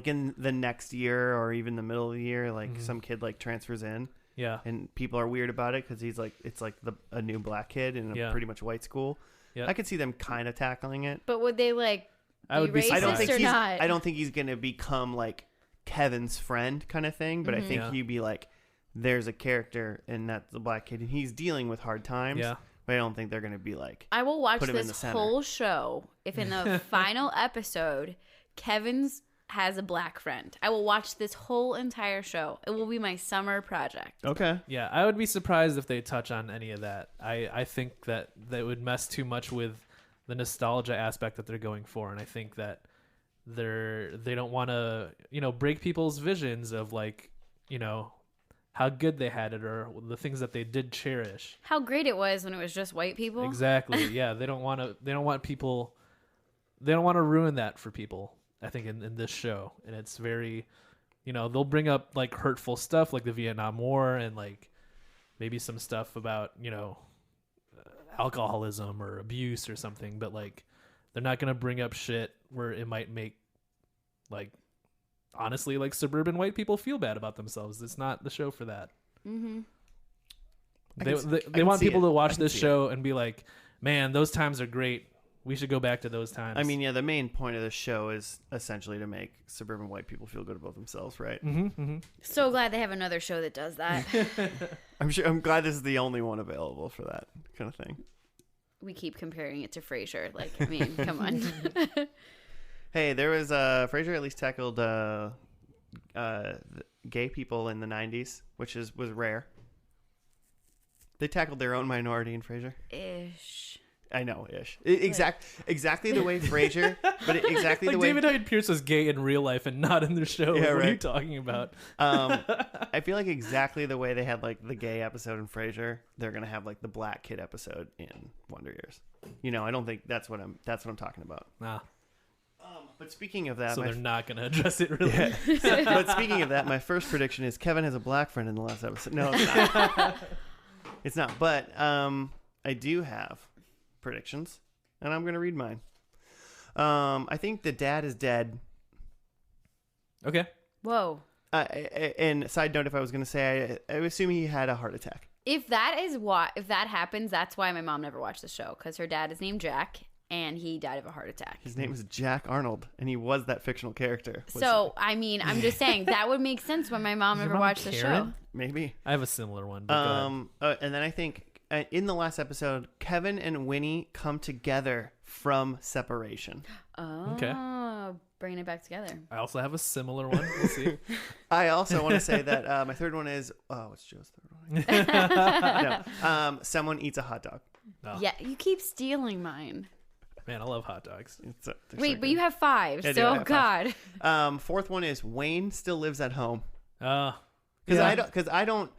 in the next year or even the middle of the year, like some kid like transfers in. Yeah. And people are weird about it because he's like, it's like a new black kid in a pretty much white school. Yeah. I could see them kind of tackling it. But would they like I would be racist surprised. or not? I don't think he's going to become like Kevin's friend kind of thing, but I think Yeah. he'd be like, there's a character and that's the black kid and he's dealing with hard times. Yeah. But I don't think they're going to be like, I will watch put him in the this center. whole show if in the final episode Kevin's has a black friend. I will watch this whole entire show. It will be my summer project. okay. Yeah, I would be surprised if they touch on any of that. I think that would mess too much with the nostalgia aspect that they're going for, and I think that they don't want to, break people's visions of like, how good they had it or the things that they did cherish. How great it was when it was just white people. Exactly. Yeah. They don't want to ruin that for people, I think, in this show. And it's very, they'll bring up like hurtful stuff like the Vietnam War and like maybe some stuff about, alcoholism or abuse or something, but like they're not going to bring up shit where it might make like, honestly, like suburban white people feel bad about themselves. It's not the show for that. Mm-hmm. They want people to watch this show and be like, man, those times are great. We should go back to those times. I mean, yeah, the main point of the show is essentially to make suburban white people feel good about themselves, right? Mm-hmm, mm-hmm. So glad they have another show that does that. I'm glad this is the only one available for that kind of thing. We keep comparing it to Frasier. Like, I mean, come on. Hey, there was Frasier at least tackled gay people in the 90s, which was rare. They tackled their own minority in Frasier. Ish. I know, ish. Exactly the way Frasier, but exactly like the way David Hyde Pierce was gay in real life and not in the show. Yeah, what right. are you talking about? I feel like exactly the way they had like the gay episode in Frasier, they're gonna have like the black kid episode in Wonder Years. I don't think that's what I'm talking about. Nah. But speaking of that, so they're not going to address it really. Yeah. But speaking of that, my first prediction is Kevin has a black friend in the last episode. No, it's not. It's not. But I do have predictions, and I'm going to read mine. I think the dad is dead. Okay. Whoa. And side note, if I was going to say, I assume he had a heart attack. If that happens, that's why my mom never watched the show, because her dad is named Jack. And he died of a heart attack. His name is Jack Arnold, and he was that fictional character. So, I mean, I'm just saying that would make sense when my mom never watched the show. Maybe. I have a similar one. But and then I think in the last episode, Kevin and Winnie come together from separation. Oh, okay. Bringing it back together. I also have a similar one. We'll see. I also want to say that my third one is, what's Joe's third one? No, someone eats a hot dog. Oh. Yeah, you keep stealing mine. Man, I love hot dogs. Wait, but you have 5, yeah, so God. 4th one is Wayne still lives at home. Because I don't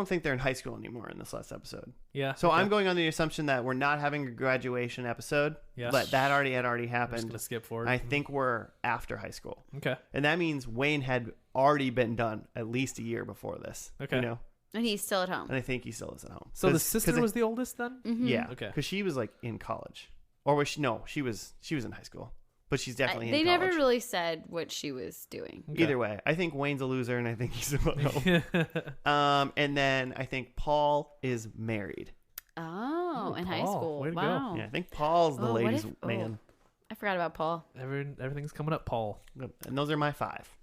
think they're in high school anymore in this last episode. Yeah. So I'm going on the assumption that we're not having a graduation episode. Yeah. But that already happened. I'm just gonna skip forward. I think we're after high school. Okay. And that means Wayne had already been done at least a year before this. Okay. And he's still at home. And I think he still is at home. So the sister was the oldest then? Mm-hmm. Yeah. Okay. Because she was like in college. Or was she? No, she was in high school. But she's definitely in college. They never really said what she was doing. Okay. Either way, I think Wayne's a loser, and I think he's still at home. And then I think Paul is married. Oh, in high school. Way to wow. go. Yeah, I think Paul's the ladies' man. I forgot about Paul. Everything's coming up, Paul. And those are my 5.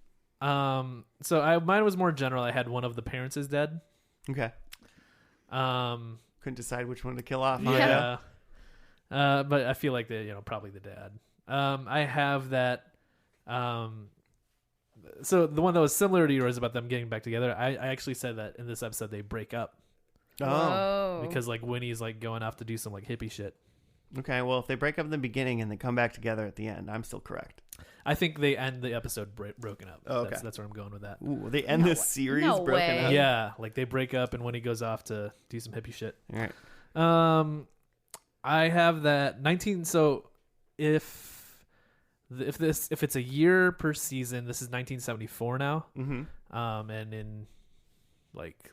So mine was more general. I had one of the parents is dead. Okay. Couldn't decide which one to kill off. Yeah. But I feel like probably the dad. I have that. So the one that was similar to yours about them getting back together, I actually said that in this episode they break up. Oh. Because like Winnie's like going off to do some like hippie shit. Okay, well if they break up in the beginning and they come back together at the end, I'm still correct. I think they end the episode broken up. Oh, okay. That's where I'm going with that. Ooh, they end this series broken up? Yeah, like they break up and Winnie goes off to do some hippie shit. All right. I have that 19. So if it's a year per season, this is 1974 now. Mm-hmm. And in like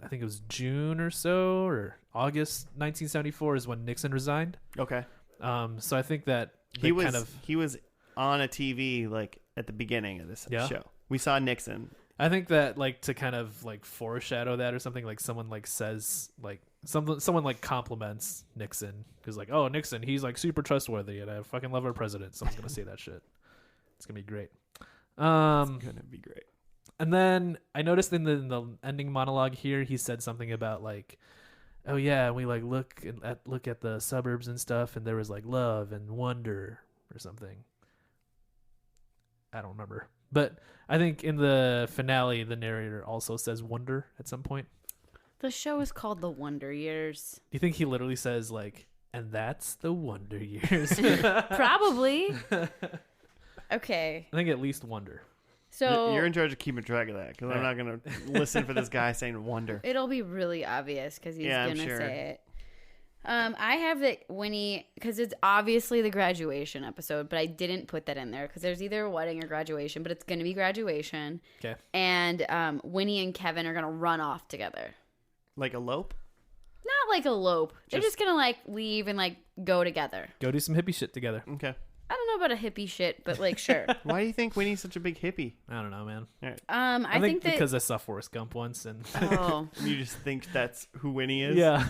I think it was June or so or August 1974 is when Nixon resigned. Okay. So I think that he was on a TV like at the beginning of this show. We saw Nixon. I think that like to kind of like foreshadow that or something, like someone like says like someone like compliments Nixon because like, oh, Nixon, he's like super trustworthy and I fucking love our president. Someone's gonna say that shit. It's gonna be great. It's gonna be great. And then I noticed in the ending monologue here, he said something about like, oh yeah, we like look at the suburbs and stuff, and there was like love and wonder or something. I don't remember, but I think in the finale, the narrator also says wonder at some point. The show is called The Wonder Years. Do you think he literally says like, and that's the Wonder Years? Probably. Okay. I think at least Wonder. So You're in charge of keeping track of that because I'm not going to listen for this guy saying Wonder. it'll be really obvious because he's Yeah, I'm gonna sure. say it. I have that Winnie because it's obviously the graduation episode, but I didn't put that in there because there's either a wedding or graduation, but it's gonna be graduation. Okay. And Winnie and Kevin are gonna run off together. Like elope? Not like elope. They're just gonna like leave and like go together. Go do some hippie shit together. Okay. I don't know about a hippie shit, but like sure. Why do you think Winnie's such a big hippie? I don't know, man. All right. I think that because I saw Forrest Gump once, and oh. You just think that's who Winnie is? yeah.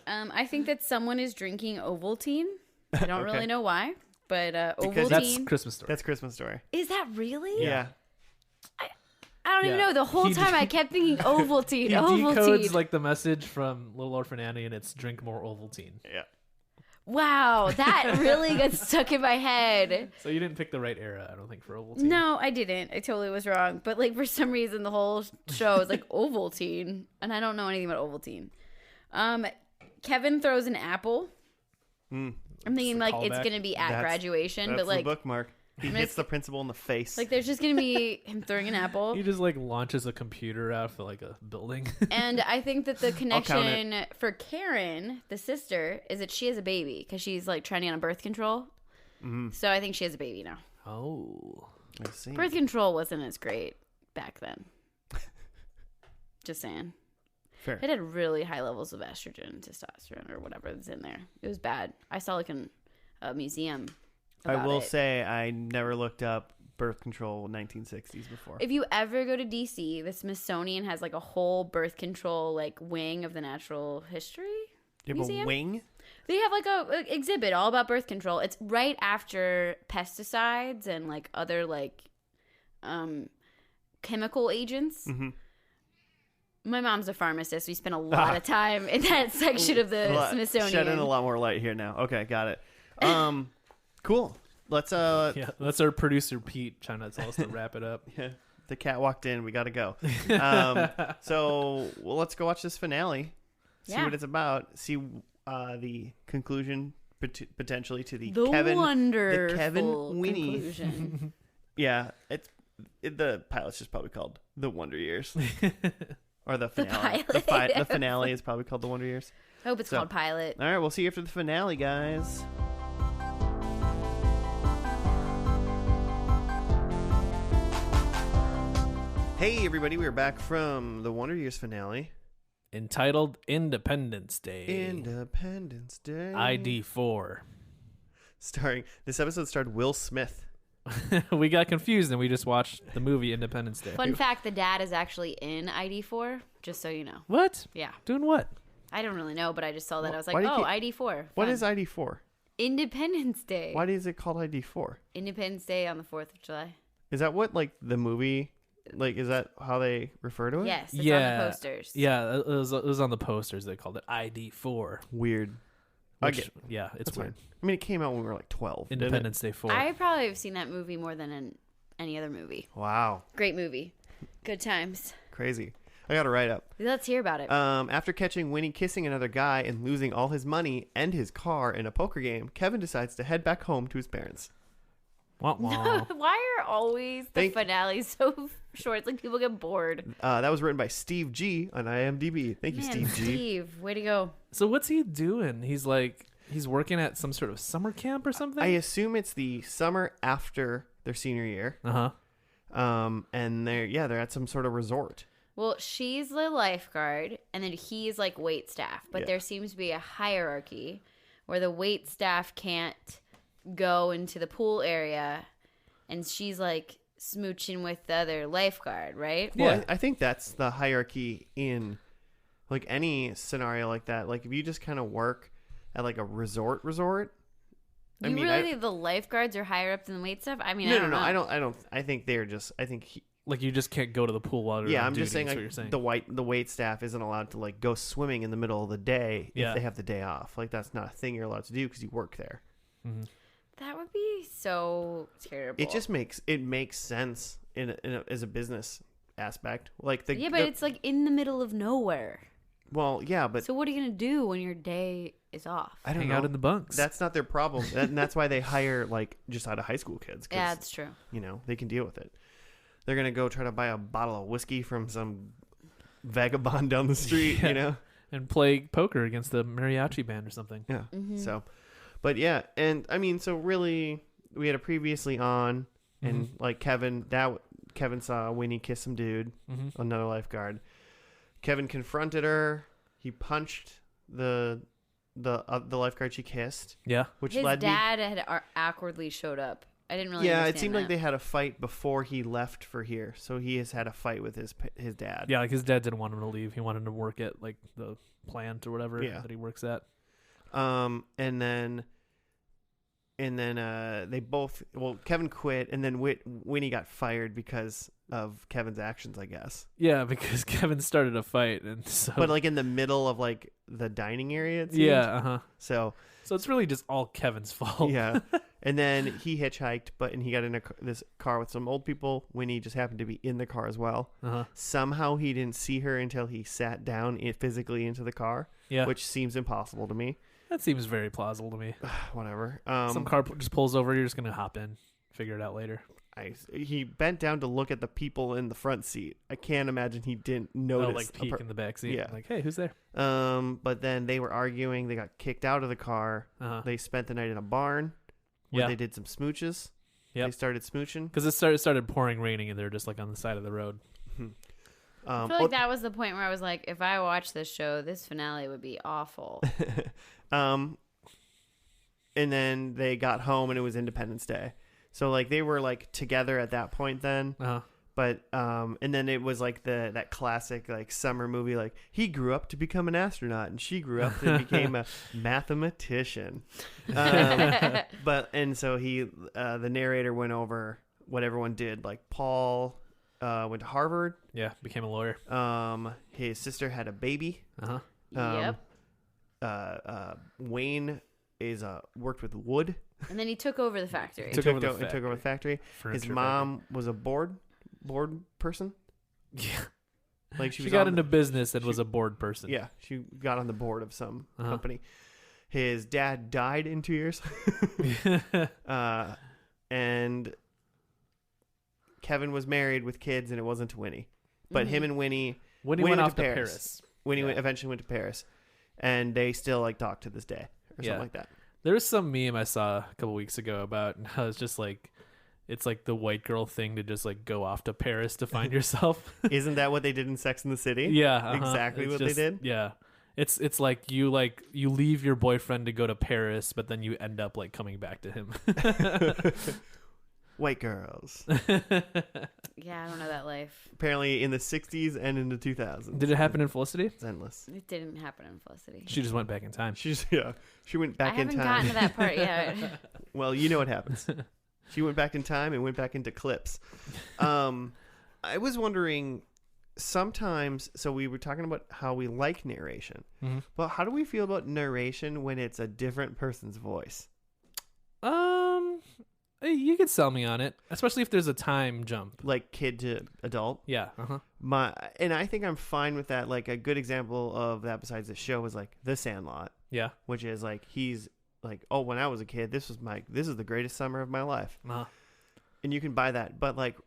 I think that someone is drinking Ovaltine. I don't Okay. really know why, but Because That's Ovaltine Christmas Story. That's Christmas Story. is that really? Yeah. I don't even Yeah. know. The whole He time I kept thinking Ovaltine. He Ovaltine. decodes like the message from Little Orphan Annie, and it's drink more Ovaltine. Yeah. Wow, that really got stuck in my head. So you didn't pick the right era, I don't think, for Ovaltine. No, I didn't. I totally was wrong. But like for some reason, the whole show is like Ovaltine, and I don't know anything about Ovaltine. Kevin throws an apple. I'm thinking That's a like it's callback. gonna be at graduation, That's but like the bookmark. He mean, hits it's- the principal in the face. like there's just gonna be him throwing an apple. He just like launches a computer out of like a building. And I think that the count connection for Karen, the sister, is that she has a baby because she's like trying to get on birth control. So I think she has a baby now. Oh. I see. Birth control wasn't as great back then. Just saying. Fair. It had really high levels of estrogen, testosterone, or whatever was in there. It was bad. I saw like a museum. I about will it. say I never looked up birth control 1960s before. If you ever go to DC, the Smithsonian has like a whole birth control like wing of the natural history. You have museum? a wing? They have like a exhibit all about birth control. It's right after pesticides and like other like chemical agents. Mm-hmm. My mom's a pharmacist. We spent a lot of time in that section of the Smithsonian. Shedding a lot more light here now. Okay, got it. Cool. Let's Yeah, that's our producer Pete trying to tell us to wrap it up. yeah, the cat walked in. We got to go. So let's go watch this finale. See Yeah. what it's about. See the conclusion potentially to the wonderful the Kevin Winnie. conclusion. Yeah, the pilot's just probably called The Wonder Years. Or the finale. pilot. The finale is probably called The Wonder Years. I hope it's So- called Pilot. All right, we'll see you after the finale, guys. Hey, everybody, we're back from the Wonder Years finale. Entitled Independence Day. Independence Day. ID4. This episode starred Will Smith. We got confused and we just watched the movie Independence Day. Fun fact, the dad is actually in ID4, just so you know. What? Yeah. Doing what? I don't really know, but I just saw that. I was Why like, do you oh, keep- ID4. What fun. is ID4? Independence Day. Why is it called ID4? Independence Day on the 4th of July. Is that what, like, the movie, like, is that how they refer to it? Yes, it's Yeah. on the posters. Yeah, it was on the posters. They called it ID4. Weird. Which, yeah, it's That's weird. fine. I mean, it came out when we were like 12. didn't it? Independence Day 4. I probably have seen that movie more than in any other movie. Wow. Great movie. Good times. Crazy. I got to write up. Let's hear about it. After catching Winnie kissing another guy and losing all his money and his car in a poker game, Kevin decides to head back home to his parents. Wah, wah. Why are always the finales so short? It's like people get bored. That was written by Steve G on IMDb. Thank you, Man, Steve G. Steve, way to go. So what's he doing? He's working at some sort of summer camp or something? I assume it's the summer after their senior year. Uh-huh. And they're at some sort of resort. Well, she's the lifeguard, and then he's like wait staff. But Yeah. there seems to be a hierarchy where the wait staff can't go into the pool area, and she's like smooching with the other lifeguard, right? Well, Yeah. I think that's the hierarchy in like any scenario like that. Like if you just kind of work at like a resort. I You mean, really think the lifeguards are higher up than the wait staff? I mean, no, I don't know. I don't. I think they're just. I think Like you just can't go to the pool while you're yeah, on I'm just duty, saying is what like you're saying. the wait staff isn't allowed to like go swimming in the middle of the day Yeah. if they have the day off. Like that's not a thing you're allowed to do because you work there. Mm-hmm. That would be so terrible. It just makes sense as a business aspect. Like yeah, but it's like in the middle of nowhere. Well, yeah, but So what are you gonna do when your day is off? I don't Hang know. out in the bunks. That's not their problem, and that's why they hire like just out of high school kids. 'Cause, Yeah, that's true. you know, they can deal with it. They're gonna go try to buy a bottle of whiskey from some vagabond down the street. Yeah. You know. And play poker against the mariachi band or something. Yeah. Mm-hmm. So, but yeah, and I mean, so really, we had a previously on, and like Kevin saw Winnie kiss some dude, another lifeguard. Kevin confronted her. He punched the lifeguard she kissed. Yeah. Which his led dad had awkwardly showed up. I didn't really. Yeah, it understand seemed that. like they had a fight before he left for here. So he has had a fight with his dad. Yeah, like his dad didn't want him to leave. He wanted him to work at like the plant or whatever that he works at. And then they both, Kevin quit, and then Winnie got fired because of Kevin's actions, I guess. Yeah, because Kevin started a fight, and so. But like in the middle of like the dining area, it seemed. Yeah, So it's really just all Kevin's fault. yeah, and then he hitchhiked, and he got in this car with some old people. Winnie just happened to be in the car as well. Somehow he didn't see her until he sat down physically into the car. Yeah, which seems impossible to me. That seems very plausible to me. Whatever. Some car just pulls over. You're just gonna hop in, figure it out later. He bent down to look at the people in the front seat. I can't imagine he didn't notice. Like peek in the back seat. Yeah. Like, hey, who's there? But then they were arguing. They got kicked out of the car. They spent the night in a barn where they did some smooches. Yeah. They started smooching because it started pouring, raining, and they're just like on the side of the road. I feel like that was the point where I was like, if I watch this show, this finale would be awful. And then they got home and it was Independence Day. So like they were like together at that point then. But and then it was like that classic like summer movie, like he grew up to become an astronaut and she grew up and became a mathematician. But and so the narrator went over what everyone did. Like Paul went to Harvard. Yeah, became a lawyer. His sister had a baby. Yep. Wayne worked with wood. And then he took over the factory. Took over the factory. His mom was a board person. Yeah, like she got into business and was a board person. Yeah, she got on the board of some company. His dad died in 2 years. And Kevin was married with kids, and it wasn't to Winnie, but him and Winnie went off to Paris. Winnie eventually went to Paris, and they still like talk to this day or something like that. There was some meme I saw a couple weeks ago about how it's just like, it's like the white girl thing to just like go off to Paris to find yourself. Isn't that what they did in Sex and the City? Yeah, exactly what they did. Yeah, it's like you leave your boyfriend to go to Paris, but then you end up like coming back to him. White girls. Yeah, I don't know that life. Apparently in the 60s and in the 2000s. Did it happen in Felicity? It's endless. It didn't happen in Felicity. She just went back in time. She went back in time. I haven't gotten to that part yet. Well, you know what happens. She went back in time and went back into clips. I was wondering sometimes, so we were talking about how we like narration, but how do we feel about narration when it's a different person's voice? You could sell me on it, especially if there's a time jump, like kid to adult. Yeah. And I think I'm fine with that. Like a good example of that besides the show was like The Sandlot. Yeah. Which is like he's like, oh, when I was a kid, this is the greatest summer of my life. And you can buy that. But like,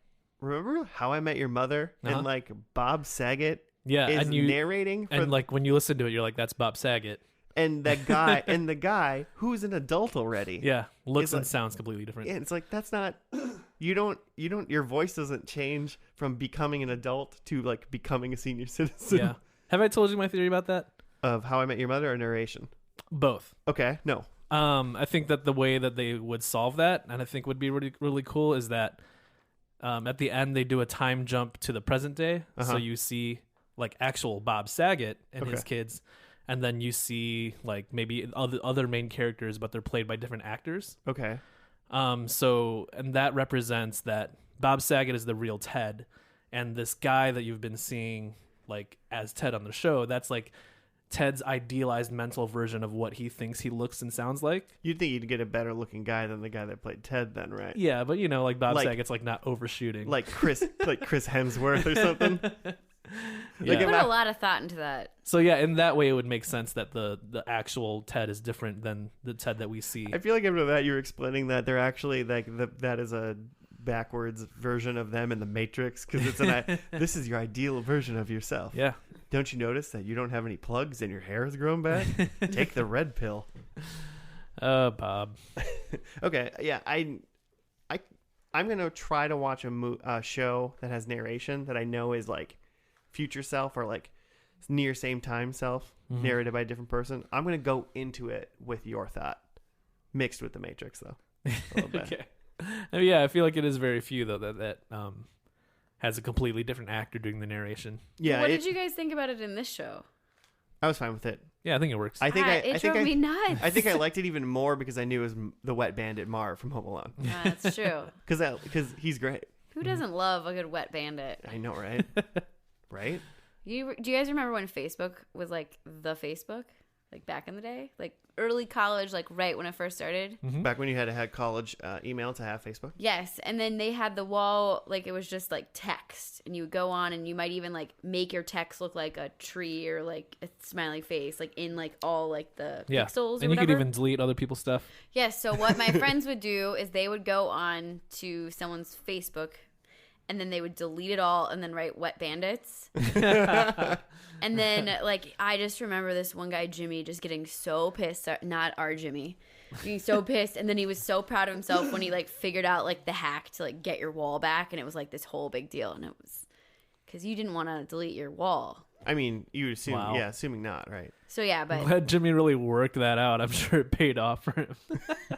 remember How I Met Your Mother and like Bob Saget is narrating for like when you listen to it, you're like, that's Bob Saget. And that guy and the guy who's an adult already. Yeah. Looks and sounds completely different. Yeah, it's like that's not your voice doesn't change from becoming an adult to like becoming a senior citizen. Yeah. Have I told you my theory about that? Of How I Met Your Mother or narration? Both. Okay. No. I think that the way that they would solve that, and I think would be really, really cool, is that at the end they do a time jump to the present day. So you see like actual Bob Saget and his kids, and then you see like maybe other main characters, but they're played by different actors. Okay. And that represents that Bob Saget is the real Ted, and this guy that you've been seeing like as Ted on the show, that's like Ted's idealized mental version of what he thinks he looks and sounds like. You'd think you'd get a better looking guy than the guy that played Ted then, right? Yeah, but like Bob Saget's like not overshooting. Like Chris Hemsworth or something. Yeah. Put a lot of thought into that. So yeah, in that way, it would make sense that the actual Ted is different than the Ted that we see. I feel like after that, you're explaining that they're actually like that is a backwards version of them in the Matrix, because it's this is your ideal version of yourself. Yeah. Don't you notice that you don't have any plugs and your hair has grown back? Take the red pill. Bob. Okay, yeah, I'm gonna try to watch a show that has narration that I know is like future self or like near same time self, narrated by a different person. I'm gonna go into it with your thought mixed with the Matrix, though. A little bit. Okay. Yeah, I feel like it is very few though that has a completely different actor doing the narration. Yeah. What did you guys think about it in this show? I was fine with it. Yeah, I think it works. I think it drove me nuts. I think I liked it even more because I knew it was the wet bandit Marv from Home Alone. That's true. Because he's great. Who doesn't love a good wet bandit? I know, right? Right? Do you guys remember when Facebook was like the Facebook? Like back in the day? Like early college, like right when it first started? Back when you had to have college email to have Facebook? Yes. And then they had the wall, like it was just like text. And you would go on and you might even like make your text look like a tree or like a smiley face, like in like all like the pixels or and you whatever. could even delete other people's stuff. Yes. So what my friends would do is they would go on to someone's Facebook and then they would delete it all and then write wet bandits. And then, like, I just remember this one guy, Jimmy, just getting so pissed. Not our Jimmy. Being so pissed. And then he was so proud of himself when he, like, figured out, like, the hack to, like, get your wall back. And it was, like, this whole big deal. And it was because you didn't want to delete your wall. I mean, you would assume, Wow. yeah, assuming not, right? So, yeah, but Glad Jimmy really worked that out. I'm sure it paid off for him.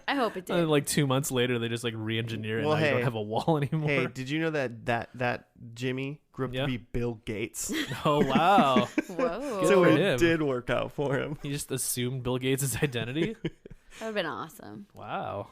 I hope it And then, did. like 2 months later, they just like re-engineer it. Well, and now you hey. don't have a wall anymore. Hey, did you know that Jimmy grew up Yeah. to be Bill Gates? Oh wow! Whoa. So for it him. did work out for him. He just assumed Bill Gates' identity. That would have been awesome. Wow.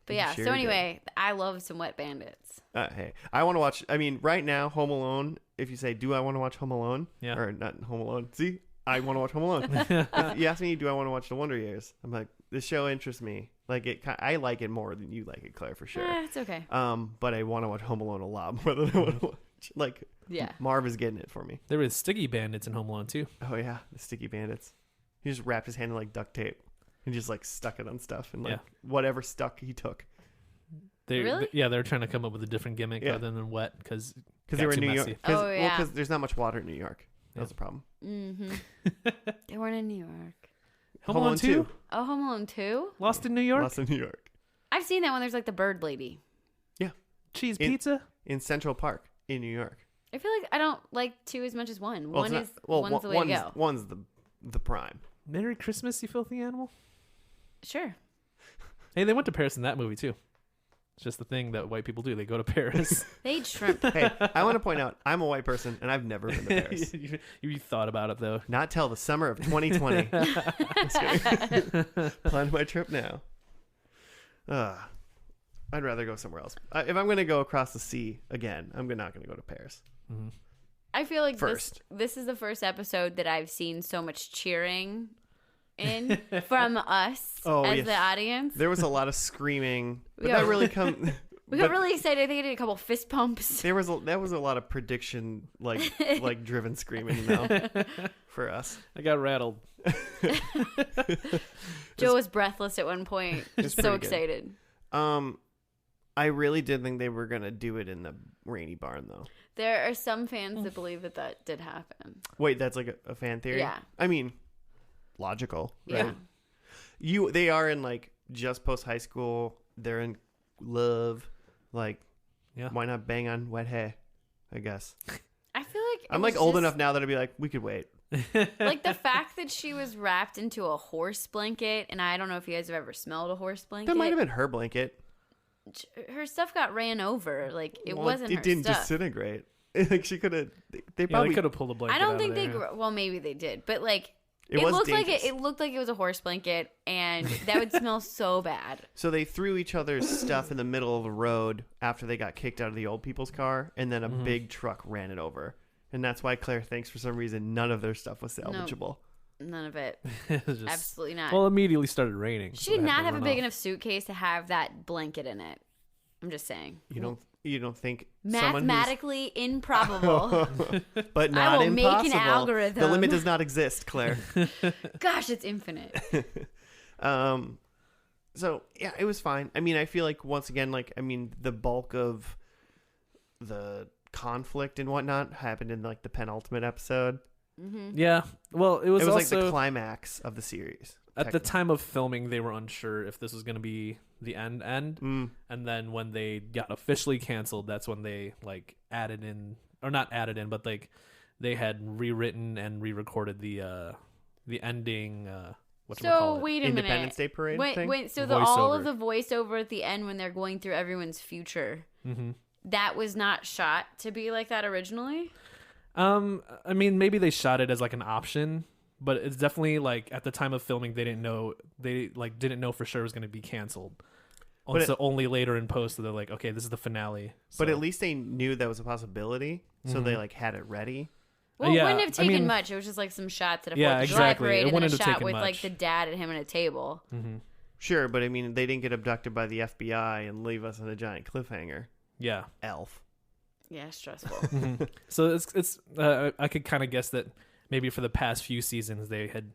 But yeah, Sure so anyway, I love some wet bandits. Hey, I want to watch. I mean, right now, Home Alone. If you say, "Do I want to watch Home Alone?" Yeah. Or not Home Alone. See, I want to watch Home Alone. If you ask me, "Do I want to watch The Wonder Years?" I'm like, this show interests me. Like it, I like it more than you like it, Claire, for sure. It's okay. But I want to watch Home Alone a lot more than I want to watch. Like, Yeah. Marv is getting it for me. There was sticky bandits in Home Alone too. Oh yeah, the Sticky Bandits. He just wrapped his hand in like duct tape and just like stuck it on stuff and like Yeah. whatever stuck he took. Really? Yeah, they're trying to come up with a different gimmick Yeah. other than wet because Because they were in New messy. York. Cause, Oh, yeah. because there's not much water in New York. That's Yeah. the problem. Mm-hmm. They weren't in New York. Home Alone 2? Oh, Home Alone 2? Lost in New York? Lost in New York. I've seen that one. There's like the bird lady. Cheese In- pizza? In Central Park in New York. I feel like I don't like 2 as much as 1. Well, One it's is not- well, one's the way to go. One's the prime. Merry Christmas, you filthy animal. Sure. Hey, they went to Paris in that movie too. It's just the thing that white people do. They go to Paris. They eat shrimp. Hey, I want to point out I'm a white person and I've never been to Paris. you thought about it though. Not till the summer of 2020. Just kidding. Plan my trip now. I'd rather go somewhere else. If I'm going to go across the sea again, I'm not going to go to Paris. Mm-hmm. I feel like First. this is the first episode that I've seen so much cheering in from us Oh, as yeah. the audience. There was a lot of screaming, but Yeah. that really come. We got really excited. I think I did a couple fist pumps. That was a lot of prediction like driven screaming though for us. I got rattled. Joe was breathless at one point. It's So pretty good. excited. I really did think they were gonna do it in the rainy barn though. There are some fans that believe that did happen. Wait, that's like a fan theory? Yeah. I mean, logical, right? Yeah. They are in like just post high school. They're in love. Like, Yeah. why not bang on wet hay? I guess. I feel like I'm like old enough now that I'd be like, we could wait. Like the fact that she was wrapped into a horse blanket, and I don't know if you guys have ever smelled a horse blanket. That might have been her blanket. Her stuff got ran over. Like it Well, wasn't. It her didn't stuff. disintegrate. Like she could have. They Yeah, probably they could have pulled a blanket. I don't out think of they. there. Well, maybe they did, but like It was looked like dangerous. it looked like it was a horse blanket, and that would smell so bad. So they threw each other's stuff in the middle of the road after they got kicked out of the old people's car, and then a big truck ran it over. And that's why Claire thinks for some reason none of their stuff was salvageable. None of it. It was just- Absolutely not. Well, immediately started raining. She so did they had not to have a run big off. enough suitcase to have that blanket in it. I'm just saying. You don't. You don't think Mathematically improbable. but not will make an impossible. algorithm. The limit does not exist, Claire. Gosh, it's infinite. So yeah, it was fine. I mean, I feel like once again, like the bulk of the conflict and whatnot happened in like the penultimate episode. Mm-hmm. Yeah. Well, it was like also the climax of the series. At the time of filming, they were unsure if this was going to be the end. And then when they got officially canceled, that's when they like added in, or not added in, but like they had rewritten and re-recorded the ending. So wait a minute. Independence Day parade thing? Wait. So all of the voiceover at the end when they're going through everyone's future, that was not shot to be like that originally? I mean, maybe they shot it as like an option, but it's definitely like at the time of filming, they didn't know for sure it was going to be canceled. But so only later in post, they're like, okay, this is the finale. So. But at least they knew that was a possibility, so they like had it ready. Well, it wouldn't have taken much. It was just like some shots at a 4th of July parade and then a shot with like the dad and him at a table. Sure, but I mean, they didn't get abducted by the FBI and leave us on a giant cliffhanger. Yeah. Elf. Yeah, stressful. So it's I could kind of guess that maybe for the past few seasons they had,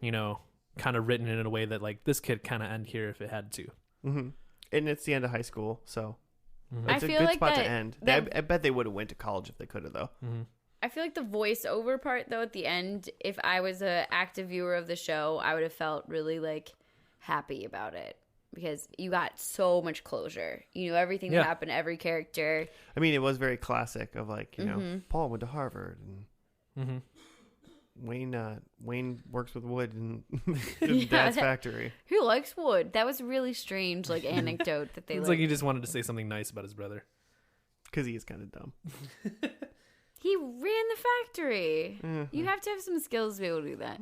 kind of written it in a way that like this could kind of end here if it had to. And it's the end of high school, so it's I a feel good like spot to end. I bet they would have went to college if they could have, though. I feel like the voiceover part, though, at the end, if I was an active viewer of the show, I would have felt really like happy about it. Because you got so much closure. You know, everything that happened to every character. I mean, it was very classic of like, Paul went to Harvard and Wayne works with wood in his dad's factory. Who likes wood? That was a really strange like anecdote that they It's like he just wanted to say something nice about his brother. Because he is kind of dumb. He ran the factory. You have to have some skills to be able to do that.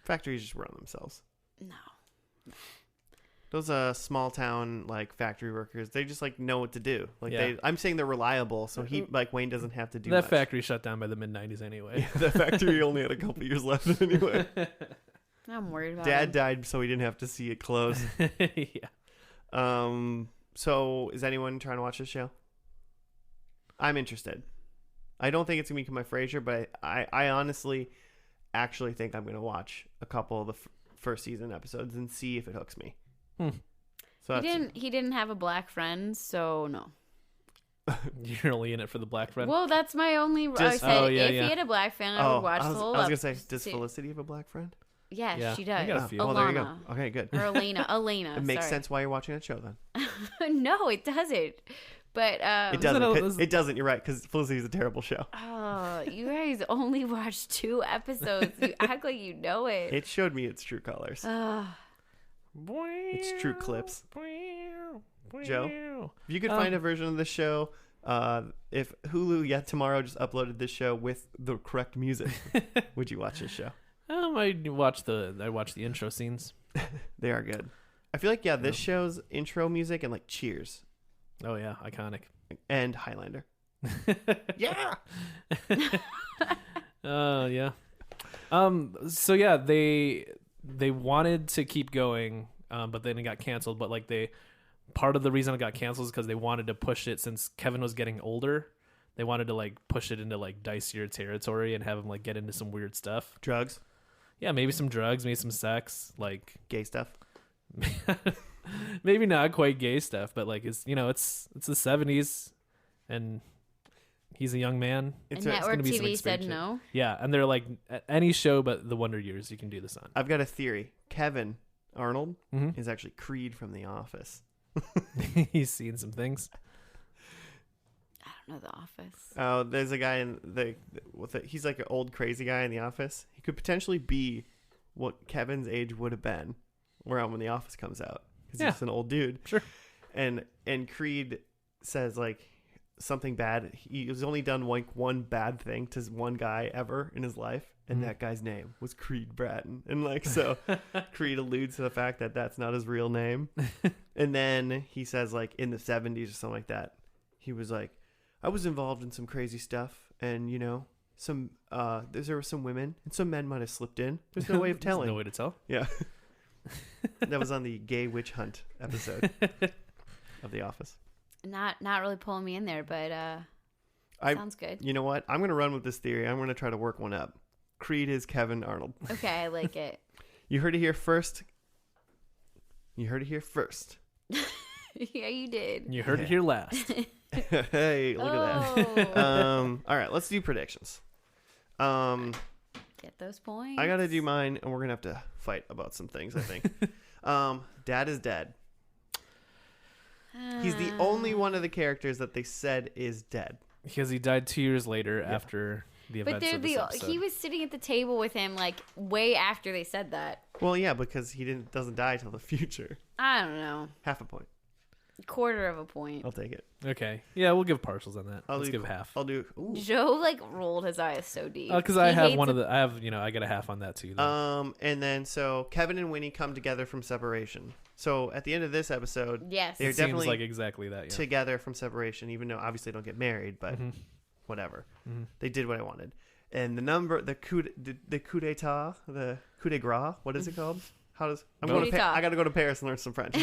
Factories just run themselves. No. Those small town like factory workers, they just like know what to do. Like I'm saying they're reliable, so Wayne doesn't have to do that much. Factory shut down by the mid-90s anyway. Yeah, that factory only had a couple years left anyway. I'm worried about Dad him. died, so he didn't have to see it close. Yeah. So is anyone trying to watch this show? I'm interested. I don't think it's gonna become my Frasier, but I honestly actually think I'm gonna watch a couple of the first season episodes and see if it hooks me. So he didn't have a black friend, so no. You're only in it for the black friend. Well, that's my only. I said if he yeah. had a black friend, I would watch the whole. I was gonna say, does Felicity have a black friend? Yeah, she does. You got a few. Oh, there you go. Okay, good. Or Elena. It makes sense why you're watching that show then. No, it doesn't. But it doesn't. It doesn't. You're right, because Felicity's a terrible show. Oh, you guys only watched 2 episodes. You act like you know it. It showed me its true colors. It's true clips. Joe, if you could find a version of the show, if Hulu yet tomorrow just uploaded this show with the correct music, would you watch this show? I watch the intro scenes. They are good. I feel like this show's intro music and like Cheers. Oh yeah, iconic. And Highlander. Yeah. Yeah. So yeah, they wanted to keep going, but then it got canceled. But like part of the reason it got canceled is because they wanted to push it since Kevin was getting older. They wanted to like push it into like dicier territory and have him like get into some weird stuff. Drugs. Yeah, maybe some drugs, maybe some sex, like gay stuff. Maybe not quite gay stuff, but like it's the 70s, and he's a young man. And network TV said no. Yeah, and they're like, any show but the Wonder Years you can do this on. I've got a theory. Kevin Arnold is actually Creed from The Office. He's seen some things. I don't know The Office. Oh, there's a guy in he's like an old crazy guy in The Office. He could potentially be what Kevin's age would have been around when The Office comes out, because he's an old dude. Sure. And Creed says like something bad. He has only done like one bad thing to one guy ever in his life, and that guy's name was Creed Bratton. And like, so Creed alludes to the fact that that's not his real name. And then he says like in the 70s or something like that, he was like, I was involved in some crazy stuff, and some there were some women and some men might have slipped in. There's no way of telling. No way to tell. Yeah. That was on the gay witch hunt episode. of The Office. Not really pulling me in there, but sounds good. You know what? I'm going to run with this theory. I'm going to try to work one up. Creed is Kevin Arnold. Okay, I like it. You heard it here first. You heard it here first. Yeah, you did. You heard it here last. Hey, look at that. All right, let's do predictions. Get those points. I got to do mine, and we're going to have to fight about some things, I think. Dad is dead. He's the only one of the characters that they said is dead. Because he died 2 years later after the events of this episode. He was sitting at the table with him like way after they said that. Well, yeah, because he doesn't die till the future. I don't know. Half a point. Quarter of a point. I'll take it. Okay. Yeah, we'll give partials on that. Let's give half. I'll do. Ooh. Joe like rolled his eyes so deep. Because I have I got a half on that too. Though. And then so Kevin and Winnie come together from separation. So at the end of this episode, yes, they're definitely seems like exactly that. Yeah. Together from separation, even though obviously they don't get married, but whatever. Mm-hmm. They did what I wanted. And the coup d'état, the coup de grace, what is it called? I got to go to Paris and learn some French.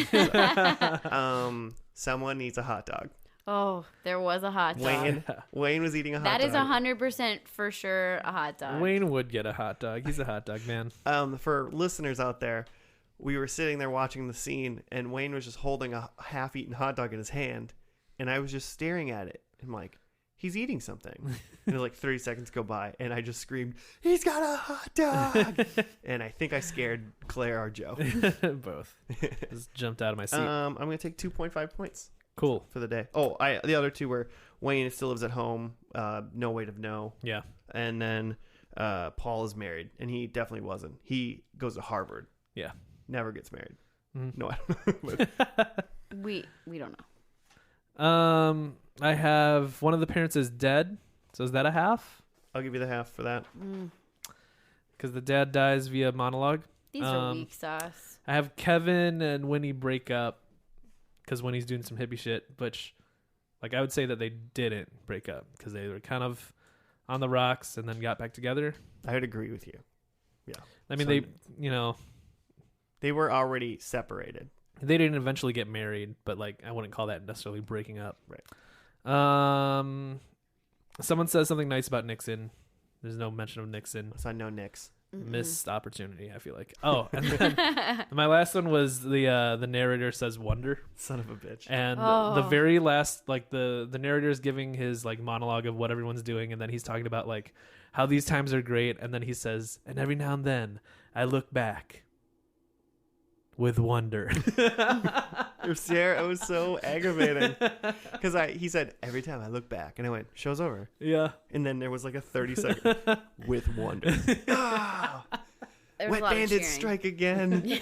Someone needs a hot dog. Oh, there was a hot dog. Wayne was eating a hot dog. That is 100% for sure a hot dog. Wayne would get a hot dog. He's a hot dog man. For listeners out there, we were sitting there watching the scene, and Wayne was just holding a half-eaten hot dog in his hand, and I was just staring at it. I'm like, he's eating something. And like 30 seconds go by, and I just screamed, he's got a hot dog! And I think I scared Claire or Joe. Both. Just jumped out of my seat. I'm going to take 2.5 points. Cool. For the day. Oh, the other two were Wayne still lives at home, no way to know. Yeah. And then Paul is married, and he definitely wasn't. He goes to Harvard. Yeah. Never gets married. Mm-hmm. No, I don't know. But. We don't know. I have one of the parents is dead. So is that a half? I'll give you the half for that. Because the dad dies via monologue. These are weak sauce. I have Kevin and Winnie break up because Winnie's doing some hippie shit, which like I would say that they didn't break up because they were kind of on the rocks and then got back together. I would agree with you. Yeah. I mean, they were already separated. They didn't eventually get married, but like I wouldn't call that necessarily breaking up. Right. Someone says something nice about Nixon. There's no mention of Nixon. So I know Nix. Missed opportunity, I feel like. Oh, and then my last one was the narrator says wonder. Son of a bitch. And the very last, like the narrator is giving his like monologue of what everyone's doing, and then he's talking about like how these times are great, and then he says, and every now and then I look back with wonder. It was so aggravating because he said every time I look back, and I went, show's over. Yeah. And then there was like a 30-second with wonder. Wet bandits strike again.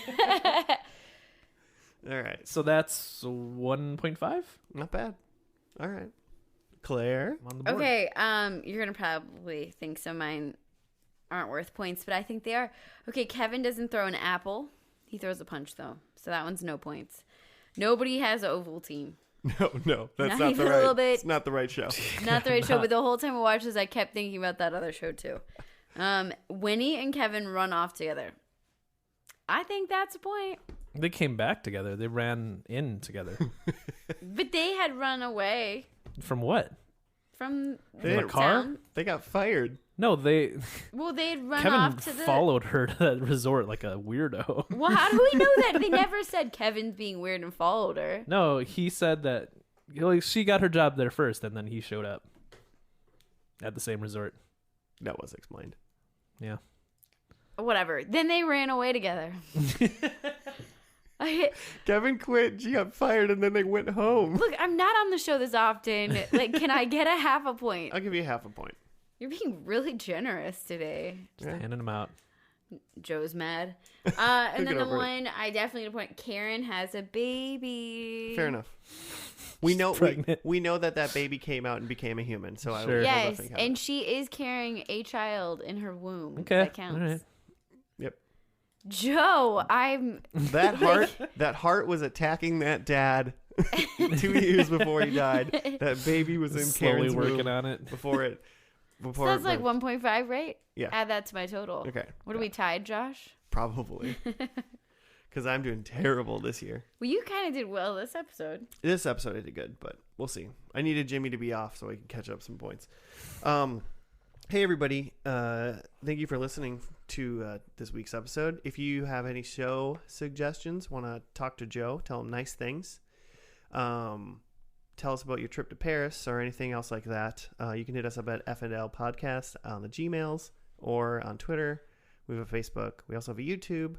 All right. So that's 1.5. Not bad. All right. Claire. On the board. Okay. You're gonna probably think some of mine aren't worth points, but I think they are. Okay. Kevin doesn't throw an apple. He throws a punch though, so that one's no points. Nobody has an Ovaltine. No, that's not the right. It's not the right show. Not the right show. But the whole time I watched this, I kept thinking about that other show too. Winnie and Kevin run off together. I think that's a point. They came back together. They ran in together. But they had run away. From what? From the car? Town. They got fired. No, they had run Kevin off to the... followed her to that resort like a weirdo. Well, how do we know that? They never said Kevin's being weird and followed her. No, he said that she got her job there first, and then he showed up at the same resort. That was explained. Yeah. Whatever. Then they ran away together. Kevin quit, she got fired, and then they went home. Look, I'm not on the show this often. Like, can I get a half a point? I'll give you half a point. You're being really generous today. Just handing them out. Joe's mad. And then the one I definitely need to point. Karen has a baby. Fair enough. We know that baby came out and became a human. So sure. Yes, and she is carrying a child in her womb. Okay, that counts. All right. Yep. Joe, I'm that heart was attacking that dad 2 years before he died. That baby was in Karen's working womb on it before it. So that's like 1.5, right? Yeah. Add that to my total. Okay. What are we tied, Josh? Probably. because I'm doing terrible this year. Well, you kind of did well this episode. This episode I did good, but we'll see. I needed Jimmy to be off so I can catch up some points. Hey, everybody. Thank you for listening to this week's episode. If you have any show suggestions, want to talk to Joe, tell him nice things, tell us about your trip to Paris or anything else like that, you can hit us up at FNL Podcast on the Gmails or on Twitter. We have a Facebook. We also have a YouTube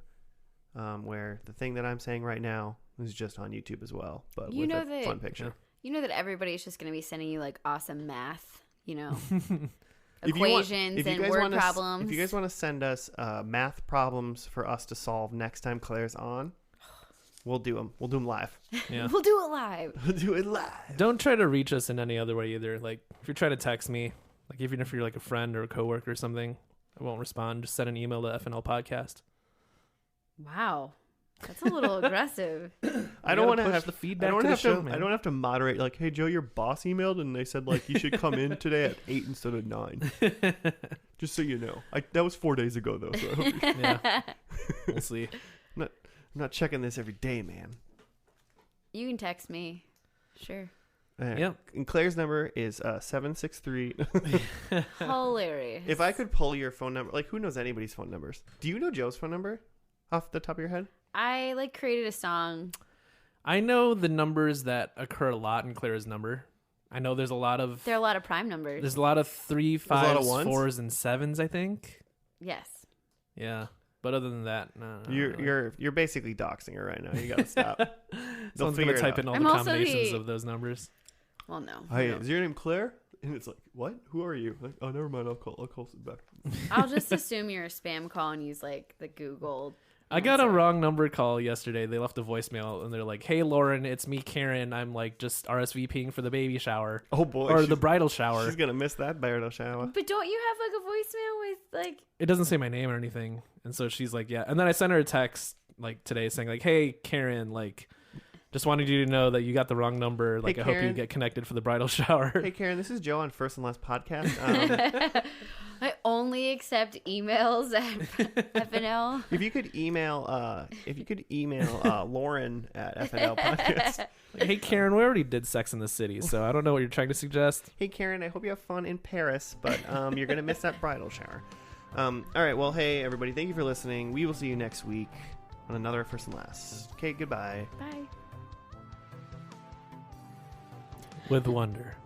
where the thing that I'm saying right now is just on YouTube as well, but with a fun picture. You know that everybody's just going to be sending you like awesome math, If equations and word problems. If you guys want to send us math problems for us to solve next time Claire's on, we'll do them. We'll do them live. Yeah. We'll do it live. We'll do it live. Don't try to reach us in any other way either. Like if you try to text me, like even if you're like a friend or a coworker or something, I won't respond. Just send an email to FNL Podcast. Wow. That's a little aggressive. I don't want to have the feedback to the show, man. I don't have to moderate. Like, hey Joe, your boss emailed and they said like you should come in today at 8 instead of 9. Just so you know, that was 4 days ago though. So Yeah, we'll see. I'm not checking this every day, man. You can text me. Sure. Yeah. And Claire's number is 763. Hilarious. If I could pull your phone number, like who knows anybody's phone numbers? Do you know Joe's phone number off the top of your head? I created a song. I know the numbers that occur a lot in Claire's number. I know there's a lot of prime numbers. There's a lot of 3, 5s, lot of ones? 4s, and 7s. I think. Yes. Yeah, but other than that, no. You're basically doxing her right now. You gotta stop. Someone's gonna type in all the combinations of those numbers. Well, no. Hey, is your name Claire? And it's like, what? Who are you? Like, oh, never mind. I'll call back. I'll just assume you're a spam call and use like the Google. I got a wrong number call yesterday. They left a voicemail and they're like, "Hey Lauren, it's me, Karen. I'm like just RSVPing for the baby shower." Oh boy, or the bridal shower. She's gonna miss that bridal shower. But don't you have like a voicemail with like? It doesn't say my name or anything, and so she's like, "Yeah." And then I sent her a text like today saying like, "Hey Karen, like, just wanted you to know that you got the wrong number. Like, hey, I hope you get connected for the bridal shower." Hey Karen, this is Joe on First and Last Podcast. I only accept emails at FNL. If you could email Lauren at FNL Podcast. Like, hey Karen, we already did Sex in the City, so I don't know what you're trying to suggest. Hey Karen, I hope you have fun in Paris, but you're gonna miss that bridal shower. All right, well, hey everybody, thank you for listening. We will see you next week on another First and Last. Okay, goodbye. Bye. With wonder.